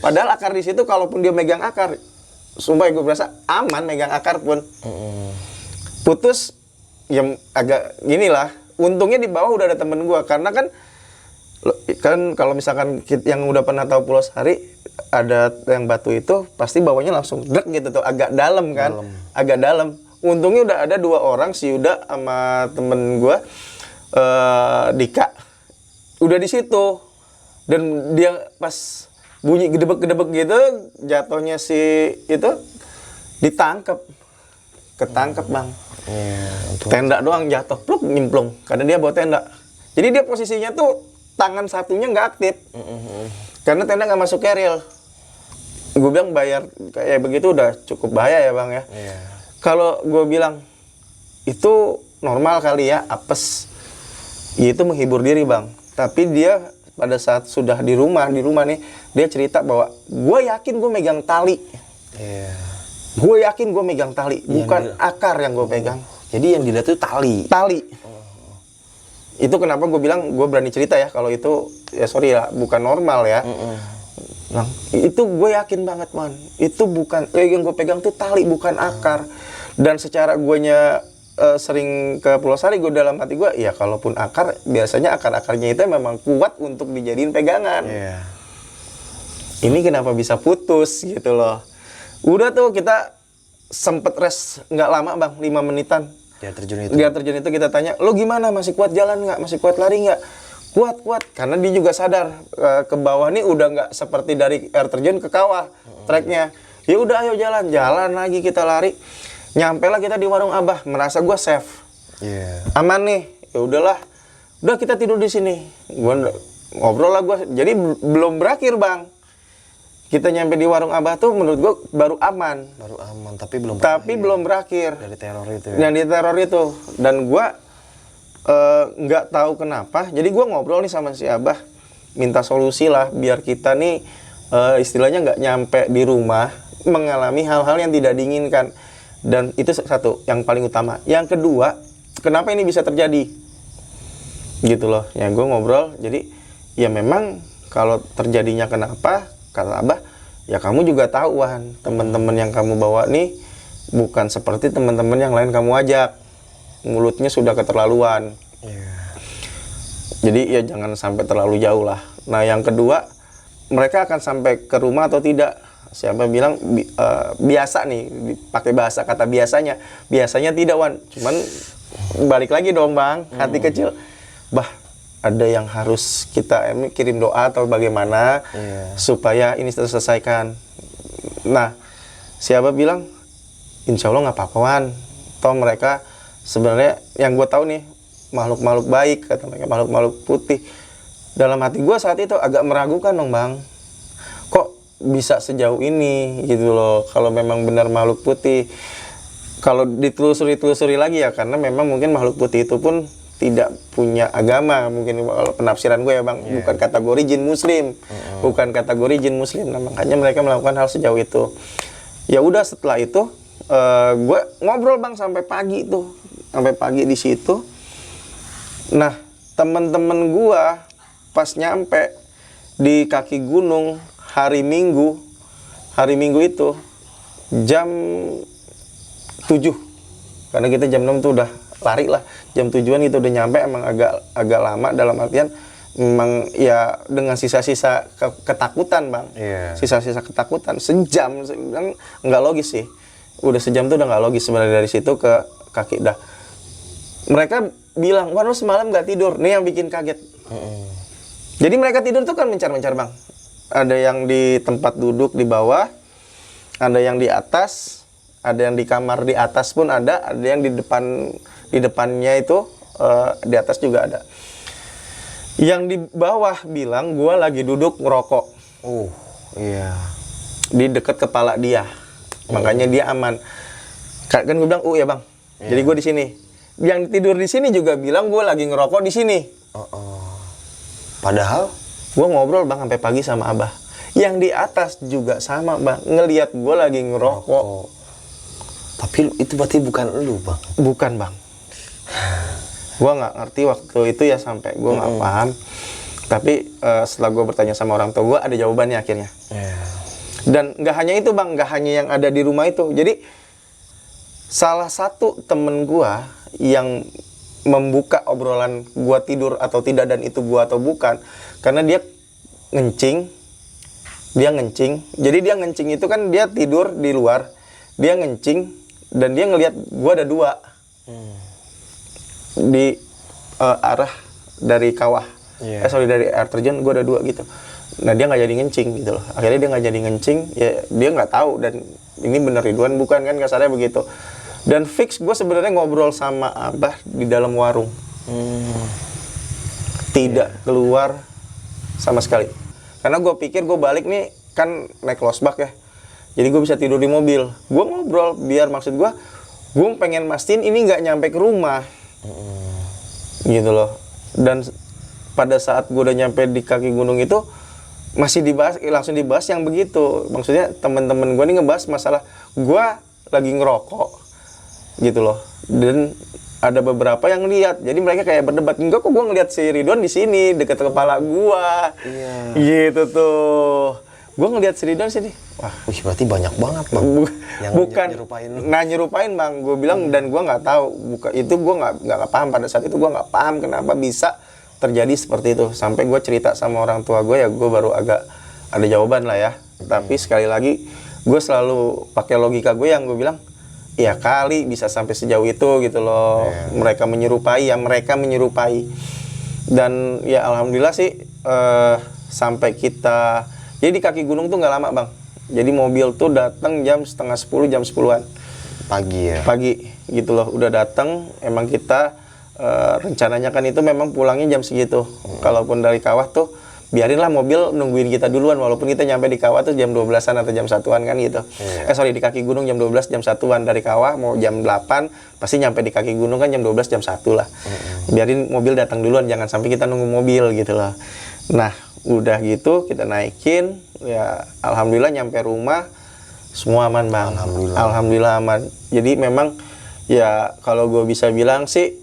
A: Padahal akar di situ kalaupun dia megang akar, sumpah gue berasa aman megang akar pun. Putus, ya agak gini lah. Untungnya di bawah udah ada temen gue, karena kan kalau misalkan yang udah pernah tahu Pulau Sari, ada yang batu itu pasti bawahnya langsung drek gitu tuh, agak dalam kan, agak dalam. Untungnya udah ada 2 orang, si Yuda sama temen gue, Dika, udah di situ. Dan dia pas bunyi gedebek gitu, jatuhnya si itu ketangkep bang. Tenda doang jatuh, pluk nyemplung, karena dia bawa tenda. Jadi dia posisinya tuh tangan satunya nggak aktif, karena tenda nggak masuk keril. Gue bilang bayar kayak begitu udah cukup bahaya ya bang ya. Kalau gue bilang itu normal kali ya, apes, itu menghibur diri bang. Tapi dia pada saat sudah di rumah nih, dia cerita bahwa gue yakin gue megang tali. Gue yakin gue megang tali, bukan akar yang gue pegang.
B: Jadi yang dilihat itu tali. Itu kenapa gue bilang gue berani cerita ya, kalau itu ya sorry lah, bukan normal ya. Nah, itu gue yakin banget man, itu bukan yang gue pegang tuh tali, bukan akar. Dan secara guenya sering ke Pulau Sari, gue dalam hati gue ya kalaupun akar, biasanya akar-akarnya itu memang kuat untuk dijadiin pegangan. Ini kenapa bisa putus gitu loh. Udah tuh kita sempet rest nggak lama bang, 5 menitan. Di air terjun itu kita tanya, lo gimana, masih kuat jalan nggak, masih kuat lari nggak? Kuat, karena dia juga sadar ke bawah nih udah nggak seperti dari air terjun ke kawah treknya. Ya udah ayo jalan lagi kita lari. Nyampe lah kita di warung Abah, merasa gue safe, aman nih. Ya udahlah, udah kita tidur di sini. Gue ngobrol lah gue, jadi belum berakhir bang. Kita nyampe di warung Abah tuh menurut gue baru aman, tapi belum berakhir dari teror itu.
A: Yang di teror itu, dan gue nggak tahu kenapa. Jadi gue ngobrol nih sama si Abah, minta solusi lah biar kita nih istilahnya nggak nyampe di rumah mengalami hal-hal yang tidak diinginkan. Dan itu satu yang paling utama. Yang kedua, kenapa ini bisa terjadi? Gitu loh. Ya gue ngobrol, jadi ya memang kalau terjadinya kenapa, kata Abah, ya kamu juga tahu Wan, teman-teman yang kamu bawa nih bukan seperti teman-teman yang lain kamu ajak. Mulutnya sudah keterlaluan. Jadi ya jangan sampai terlalu jauh lah. Nah yang kedua, mereka akan sampai ke rumah atau tidak? siapa bilang biasa nih, pakai bahasa kata biasanya tidak Wan, cuman balik lagi dong Bang, hati kecil, ada yang harus kita kirim doa atau bagaimana supaya ini terselesaikan. Nah, siapa bilang insya Allah nggak apa-apa Wan, toh mereka sebenarnya yang gue tahu nih makhluk-makhluk baik, kata mereka makhluk-makhluk putih. Dalam hati gue saat itu agak meragukan dong Bang, kok bisa sejauh ini gitu loh, kalau memang benar makhluk putih. Kalau ditelusuri lagi ya, karena memang mungkin makhluk putih itu pun tidak punya agama, mungkin kalau penafsiran gue ya Bang, bukan kategori jin muslim, bukan kategori jin muslim. Nah, makanya mereka melakukan hal sejauh itu. Ya udah, setelah itu gue ngobrol Bang sampai pagi tuh, sampai pagi di situ. Nah, teman-teman gue pas nyampe di kaki gunung hari Minggu itu jam 7, karena kita jam 6 tuh udah lari lah, jam 7-an gitu udah nyampe. Emang agak lama, dalam artian memang ya dengan sisa-sisa ketakutan Bang, sisa-sisa ketakutan. Sejam nggak logis sih, udah sejam tuh udah nggak logis sebenarnya. Dari situ ke kaki dah mereka bilang, wah lu semalam nggak tidur, nih yang bikin kaget. Jadi mereka tidur tuh kan mencar-mencar Bang. Ada yang di tempat duduk di bawah, ada yang di atas, ada yang di kamar di atas pun ada yang di depannya itu di atas juga ada. Yang di bawah bilang gua lagi duduk ngerokok. Di dekat kepala dia. Makanya dia aman. Kan gue bilang, ya Bang. Jadi gue di sini. Yang tidur di sini juga bilang gue lagi ngerokok di sini.
B: Padahal
A: gue ngobrol Bang sampai pagi sama Abah. Yang di atas juga sama Bang, ngelihat gue lagi ngerokok.
B: Tapi itu berarti bukan lu Bang?
A: Bukan Bang. Gue nggak ngerti waktu itu ya, sampai gue nggak paham. Tapi setelah gue bertanya sama orang tua gue, ada jawabannya akhirnya. Dan nggak hanya itu Bang, nggak hanya yang ada di rumah itu. Jadi salah satu temen gue yang membuka obrolan gua tidur atau tidak dan itu gua atau bukan, karena dia ngencing. Jadi dia ngencing itu kan dia tidur di luar, dia ngencing dan dia ngelihat gua ada dua di arah dari kawah, dari air terjun gua ada dua gitu. Nah dia nggak jadi ngencing gitu loh. Akhirnya dia nggak jadi ngencing, ya dia nggak tahu dan ini bener Ridwan bukan kan, kasarnya begitu. Dan fix gue sebenarnya ngobrol sama Abah di dalam warung. Tidak keluar sama sekali. Karena gue pikir gue balik nih, kan naik losbak ya. Jadi gue bisa tidur di mobil. Gue ngobrol biar maksud gue pengen mastiin ini nggak nyampe ke rumah. Gitu loh. Dan pada saat gue udah nyampe di kaki gunung itu, masih dibahas, langsung dibahas yang begitu. Maksudnya teman-teman gue nih ngebahas masalah gue lagi ngerokok. Gitu loh. Dan ada beberapa yang lihat, jadi mereka kayak berdebat, enggak kok gue ngeliat si Ridwan di sini dekat kepala gua. Gitu tuh. Gue ngeliat si Ridwan sini.
B: Wah, berarti banyak banget Bang.
A: Bukan nyerupain Bang. Gue bilang dan gue nggak tahu. Itu gue nggak paham pada saat itu, gue nggak paham kenapa bisa terjadi seperti itu. Sampai gue cerita sama orang tua gue, ya gue baru agak ada jawaban lah ya. Tapi sekali lagi gue selalu pakai logika gue yang gue bilang, ya kali bisa sampai sejauh itu gitu loh. Mereka menyerupai. Dan ya alhamdulillah sih sampai kita, jadi di kaki gunung tuh nggak lama Bang. Jadi mobil tuh datang jam setengah 10, jam 10-an pagi gitu loh, udah datang. Emang kita rencananya kan itu memang pulangnya jam segitu. Kalaupun dari kawah tuh biarinlah mobil nungguin kita duluan, walaupun kita nyampe di kawah tuh jam 12-an atau jam 1-an kan gitu. Di kaki gunung jam 12, jam 1-an. Dari kawah mau jam 8, pasti nyampe di kaki gunung kan jam 12, jam 1 lah. Biarin mobil datang duluan, jangan sampai kita nunggu mobil gitu loh. Nah, udah gitu kita naikin, ya alhamdulillah nyampe rumah semua aman Bang. Alhamdulillah aman. Jadi memang ya kalau gue bisa bilang sih,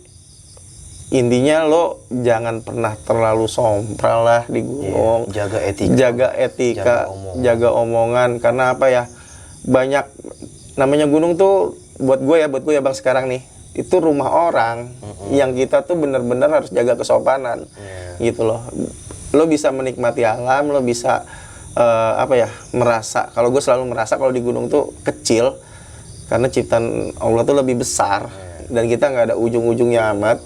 A: intinya lo jangan pernah terlalu sompral lah di gunung.
B: Jaga etika,
A: jaga omongan. Karena apa ya, banyak namanya gunung tuh buat gue ya Bang sekarang nih, itu rumah orang yang kita tuh bener-bener harus jaga kesopanan gitu loh. Lo bisa menikmati alam, lo bisa apa ya, merasa, kalau gue selalu merasa kalau di gunung tuh kecil karena ciptaan Allah tuh lebih besar dan kita nggak ada ujung-ujungnya amat.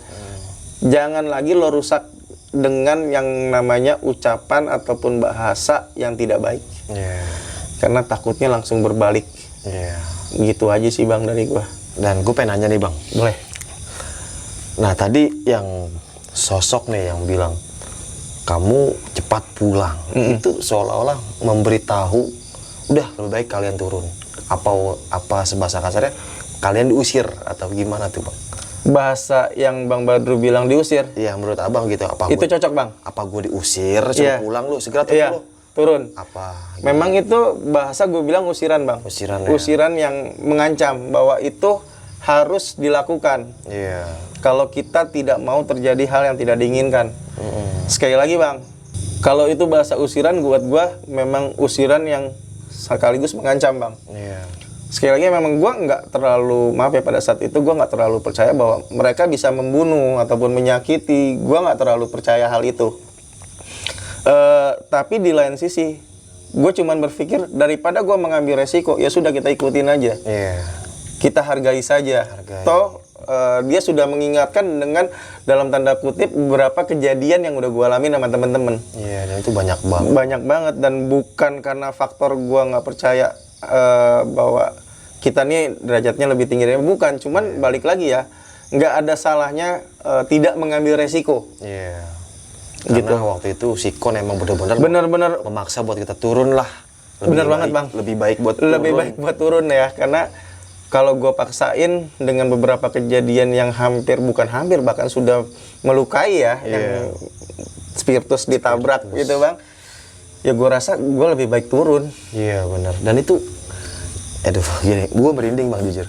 A: Jangan lagi lo rusak dengan yang namanya ucapan ataupun bahasa yang tidak baik. Karena takutnya langsung berbalik. Gitu aja sih Bang dari gua.
B: Dan gue pengen nanya nih Bang.
A: Boleh.
B: Nah tadi yang sosok nih yang bilang kamu cepat pulang, itu seolah-olah memberitahu udah lebih baik kalian turun. Apa sebahasa kasarnya kalian diusir atau gimana tuh Bang?
A: Bahasa yang Bang Badru bilang diusir.
B: Iya menurut abang gitu.
A: Itu cocok Bang.
B: Apa gue diusir, suruh pulang lu segera turun lu?
A: Turun.
B: Apa?
A: Memang itu bahasa gue bilang usiran Bang.
B: Usiran ya.
A: Usiran yang mengancam bahwa itu harus dilakukan.
B: Iya.
A: Kalau kita tidak mau terjadi hal yang tidak diinginkan. Sekali lagi Bang, kalau itu bahasa usiran buat gue memang usiran yang sekaligus mengancam Bang.
B: Iya.
A: Sekali lagi memang gue nggak terlalu, maaf ya pada saat itu gue nggak terlalu percaya bahwa mereka bisa membunuh ataupun menyakiti. Gue nggak terlalu percaya hal itu. Tapi di lain sisi, gue cuman berpikir daripada gue mengambil resiko, ya sudah kita ikutin aja. Kita hargai saja. Toh dia sudah mengingatkan dengan dalam tanda kutip beberapa kejadian yang udah gue alami sama temen-temen.
B: Iya, dan itu banyak banget.
A: Banyak banget dan bukan karena faktor gue nggak percaya bahwa kita nih derajatnya lebih tinggi dari bukan, cuman balik lagi ya, nggak ada salahnya tidak mengambil resiko.
B: Iya. Karena waktu itu si Kon emang benar-benar memaksa buat kita turun lah.
A: Bener banget Bang.
B: Lebih baik buat
A: turun ya, karena kalau gue paksain dengan beberapa kejadian yang bahkan sudah melukai ya, yang spiritus ditabrak gitu Bang, ya gue rasa gue lebih baik turun.
B: Iya benar. Dan itu, aduh gini, gue merinding Bang jujur.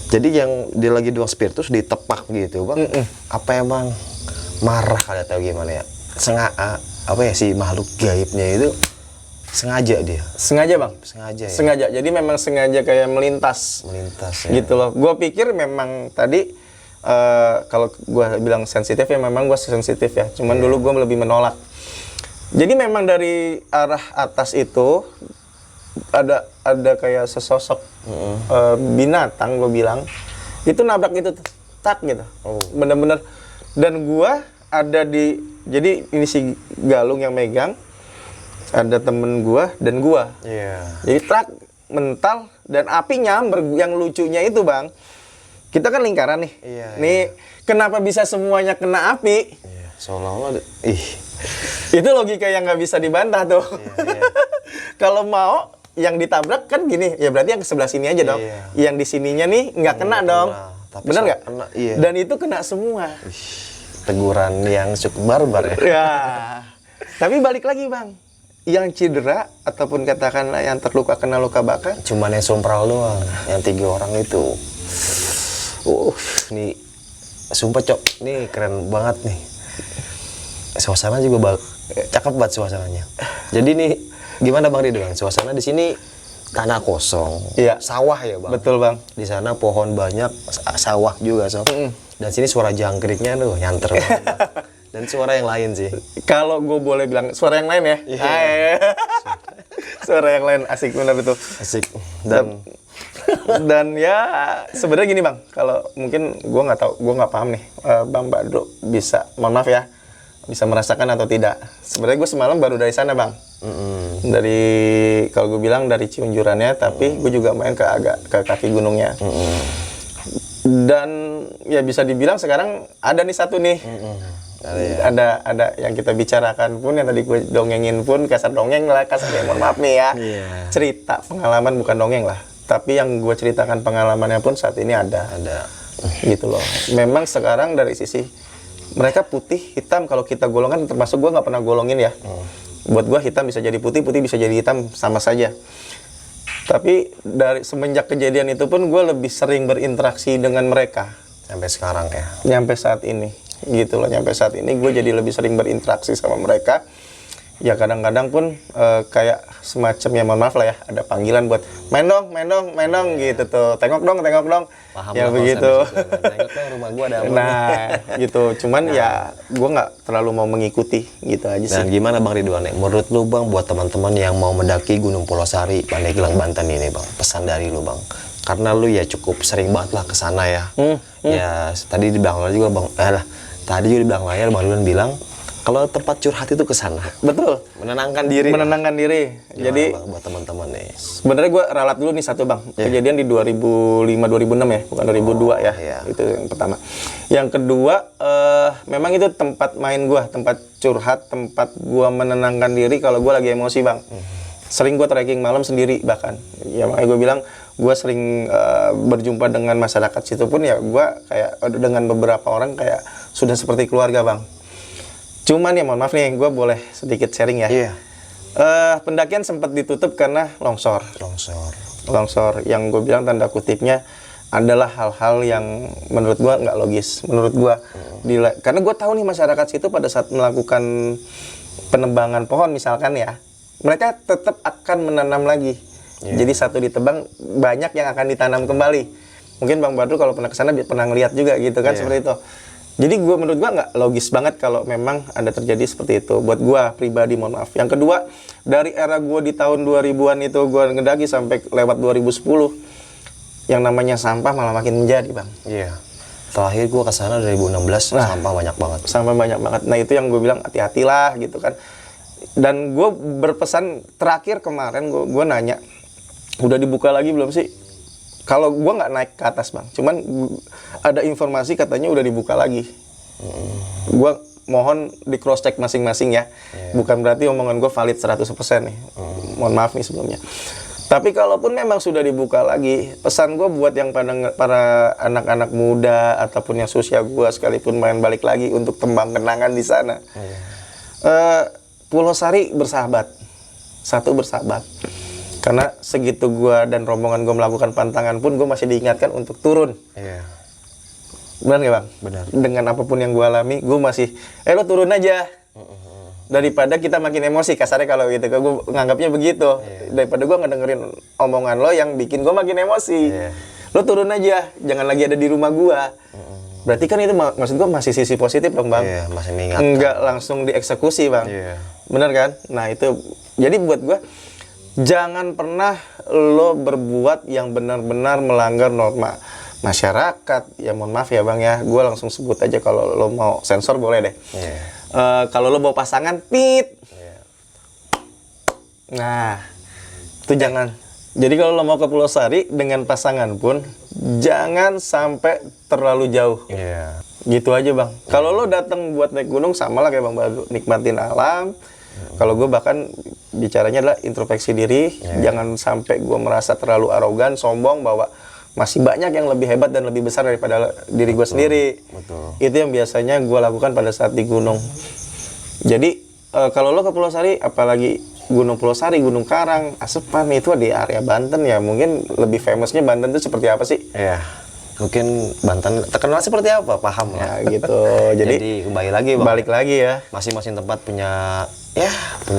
B: Jadi yang dia lagi doang spiritus ditepak gitu Bang, apa emang marah kali atau gimana ya? Apa ya si makhluk gaibnya itu sengaja dia?
A: Sengaja Bang.
B: Sengaja ya?
A: Sengaja, jadi memang sengaja kayak melintas
B: ya?
A: Gitu loh. Gue pikir memang tadi kalau gue bilang sensitif ya memang gue sensitif ya. Cuman dulu gue lebih menolak. Jadi memang dari arah atas itu ada kayak sesosok binatang gue bilang. Itu nabrak gitu, tak gitu. Bener-bener. Dan gue ada jadi ini si Galung yang megang. Ada temen gua dan gua. Jadi truk mental dan api nyamber. Yang lucunya itu Bang, kita kan lingkaran nih. Nih kenapa bisa semuanya kena api?
B: Seolah-olah
A: Itu logika yang nggak bisa dibantah tuh. Kalau mau yang ditabrak kan gini, ya berarti yang ke sebelah sini aja dong. Yang di sininya nih nggak kena dong. Bener nggak? Dan itu kena semua.
B: Teguran yang cukup barbar ya.
A: Tapi balik lagi Bang, yang cedera ataupun katakanlah yang terluka kena luka bakar
B: cuman yang sompral doang, yang 3 orang itu. Nih sumpah Cok, nih keren banget nih. Suasana juga cakep banget suasananya. Jadi nih gimana Bang Ridwan? Suasana di sini tanah kosong, sawah ya Bang.
A: Betul Bang.
B: Di sana pohon banyak, sawah juga Sob. Dan sini suara jangkriknya tuh nyanter banget. Dan suara yang lain sih.
A: Kalau gue boleh bilang suara yang lain ya. Suara yang lain asik benar itu.
B: Asik.
A: Dan ya sebenarnya gini Bang, kalau mungkin gue nggak tahu, gue nggak paham nih, Bang Badru bisa, mohon maaf ya, bisa merasakan atau tidak. Sebenarnya gue semalam baru dari sana Bang. Dari kalau gue bilang dari Ciunjurannya, tapi gue juga main ke kaki gunungnya. Dan ya bisa dibilang sekarang ada nih satu nih. Ada yang kita bicarakan pun, yang tadi gue dongengin pun, kasar dongeng lah, kasarnya mohon maaf nih ya. Cerita pengalaman bukan dongeng lah, tapi yang gue ceritakan pengalamannya pun saat ini ada gitu loh. Memang sekarang dari sisi mereka putih hitam, kalau kita golongan termasuk gue nggak pernah golongin ya. Buat gue hitam bisa jadi putih, putih bisa jadi hitam, sama saja. Tapi dari semenjak kejadian itu pun gue lebih sering berinteraksi dengan mereka
B: sampai sekarang ya.
A: Sampai saat ini gitu loh, sampai saat ini gue jadi lebih sering berinteraksi sama mereka. ya kadang-kadang pun kayak semacam ya mohon maaf lah ya, ada panggilan buat main dong gitu tuh, tengok dong
B: Paham
A: ya
B: lah
A: begitu.
B: tengok dong rumah gua ada apa.
A: Nah gitu, cuman ya gue nggak terlalu mau mengikuti gitu aja sih.
B: Dan gimana Bang Ridwan, menurut lu Bang, buat teman-teman yang mau mendaki Gunung Pulau Sari, Pandeglang, Banten ini Bang, pesan dari lu Bang, karena lu ya cukup sering banget lah ke sana ya. Ya tadi di belakang layar juga Bang, tadi juga di belakang layar Bang Ridwan bilang kalau tempat curhat itu ke sana.
A: Betul.
B: Menenangkan diri.
A: Menenangkan diri.
B: Gimana,
A: Jadi
B: Bang, buat teman-teman nih.
A: sebenarnya gue ralat dulu nih satu Bang. Kejadian di 2005-2006 ya, bukan 2002 ya. Itu yang pertama. Yang kedua, memang itu tempat main gue, tempat curhat, tempat gue menenangkan diri kalau gue lagi emosi Bang. Sering gue trekking malam sendiri bahkan. Ya makanya gue bilang, gue sering berjumpa dengan masyarakat situ pun ya gue kayak dengan beberapa orang kayak sudah seperti keluarga Bang. Cuman ya mohon maaf nih, gue boleh sedikit sharing ya.
B: Iya.
A: Pendakian sempat ditutup karena longsor. Longsor yang gue bilang tanda kutipnya adalah hal-hal yang menurut gue nggak logis. Menurut gue, karena gue tahu nih masyarakat situ pada saat melakukan penebangan pohon misalkan ya, mereka tetap akan menanam lagi. Jadi satu ditebang, banyak yang akan ditanam kembali. Mungkin Bang Badru kalau pernah kesana pernah ngeliat juga gitu kan, seperti itu. Jadi menurut gua nggak logis banget kalau memang ada terjadi seperti itu. Buat gua pribadi mohon maaf. Yang kedua, dari era gua di tahun 2000-an itu gua ngedaki sampai lewat 2010, yang namanya sampah malah makin menjadi Bang.
B: Iya. Terakhir gua kesana 2016, sampah banyak banget.
A: Sampah banyak banget. Nah itu yang gua bilang hati-hatilah gitu kan. Dan gua berpesan terakhir kemarin gua nanya, udah dibuka lagi belum sih? Kalau gue nggak naik ke atas Bang, cuman ada informasi katanya udah dibuka lagi. Gue mohon di cross check masing-masing ya. Bukan berarti omongan gue valid 100% nih. Mohon maaf nih sebelumnya. Tapi kalaupun memang sudah dibuka lagi, pesan gue buat yang para anak-anak muda ataupun yang seusia gue sekalipun main balik lagi untuk tembang kenangan di sana. Pulau Sari bersahabat. Satu bersahabat. Karena segitu gue dan rombongan gue melakukan pantangan pun gue masih diingatkan untuk turun.
B: Iya.
A: Benar nggak Bang?
B: Benar.
A: Dengan apapun yang gue alami, gue masih, lo turun aja. Daripada kita makin emosi, kasarnya kalau gitu. Gue nganggapnya begitu. Daripada gue ngedengerin omongan lo yang bikin gue makin emosi. Lo turun aja, jangan lagi ada di rumah gue. Berarti kan itu maksud gue masih sisi positif dong Bang.
B: Iya, masih mengingatkan.
A: Enggak langsung dieksekusi Bang.
B: Iya.
A: Bener kan? Nah itu, jadi buat gue, jangan pernah lo berbuat yang benar-benar melanggar norma masyarakat. Ya mohon maaf ya Bang ya, gue langsung sebut aja, kalau lo mau sensor boleh deh. Kalau lo bawa pasangan, pit. Nah, itu jangan. Jadi kalau lo mau ke Pulau Sari dengan pasangan pun, jangan sampai terlalu jauh. Gitu aja Bang. Kalau lo datang buat naik gunung, sama lah kayak Bang Badru, nikmatin alam. Kalau gue bahkan bicaranya adalah introspeksi diri, jangan sampai gue merasa terlalu arogan, sombong bahwa masih banyak yang lebih hebat dan lebih besar daripada diri gue sendiri. Itu yang biasanya gue lakukan pada saat di gunung. Jadi kalau lo ke Pulau Sari, apalagi Gunung Pulau Sari, Gunung Karang, Asepan, itu di area Banten ya, mungkin lebih famousnya Banten itu seperti apa sih?
B: Iya. Mungkin Banten terkenal seperti apa, paham lah.
A: Ya gitu. Jadi
B: kembali lagi Bang.
A: Balik lagi ya.
B: Masing-masing tempat punya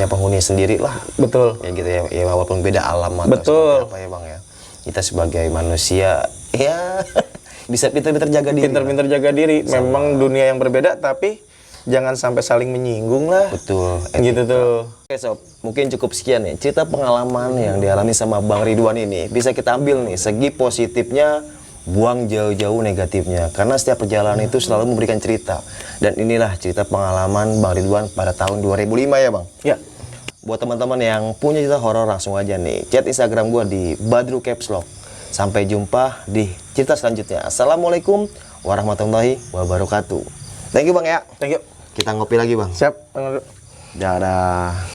B: penghuni sendiri lah.
A: Betul.
B: Ya gitu ya, walaupun beda alam atau
A: betul.
B: Seperti apa ya Bang ya. Kita sebagai manusia ya bisa pintar-pintar jaga diri.
A: Pintar-pintar jaga diri. Memang dunia yang berbeda, tapi jangan sampai saling menyinggung lah.
B: Betul.
A: Gitu tuh.
B: Oke Sob, mungkin cukup sekian nih cerita pengalaman yang dialami sama Bang Ridwan ini. Bisa kita ambil nih segi positifnya, buang jauh-jauh negatifnya. Karena setiap perjalanan itu selalu memberikan cerita. Dan inilah cerita pengalaman Bang Ridwan pada tahun 2005 ya Bang?
A: Ya.
B: Buat teman-teman yang punya cerita horor, langsung aja nih chat Instagram gua di Badru Caps Lock. Sampai jumpa di cerita selanjutnya. Assalamualaikum warahmatullahi wabarakatuh. Thank you Bang ya.
A: Thank you.
B: Kita ngopi lagi Bang.
A: Siap.
B: Dadah.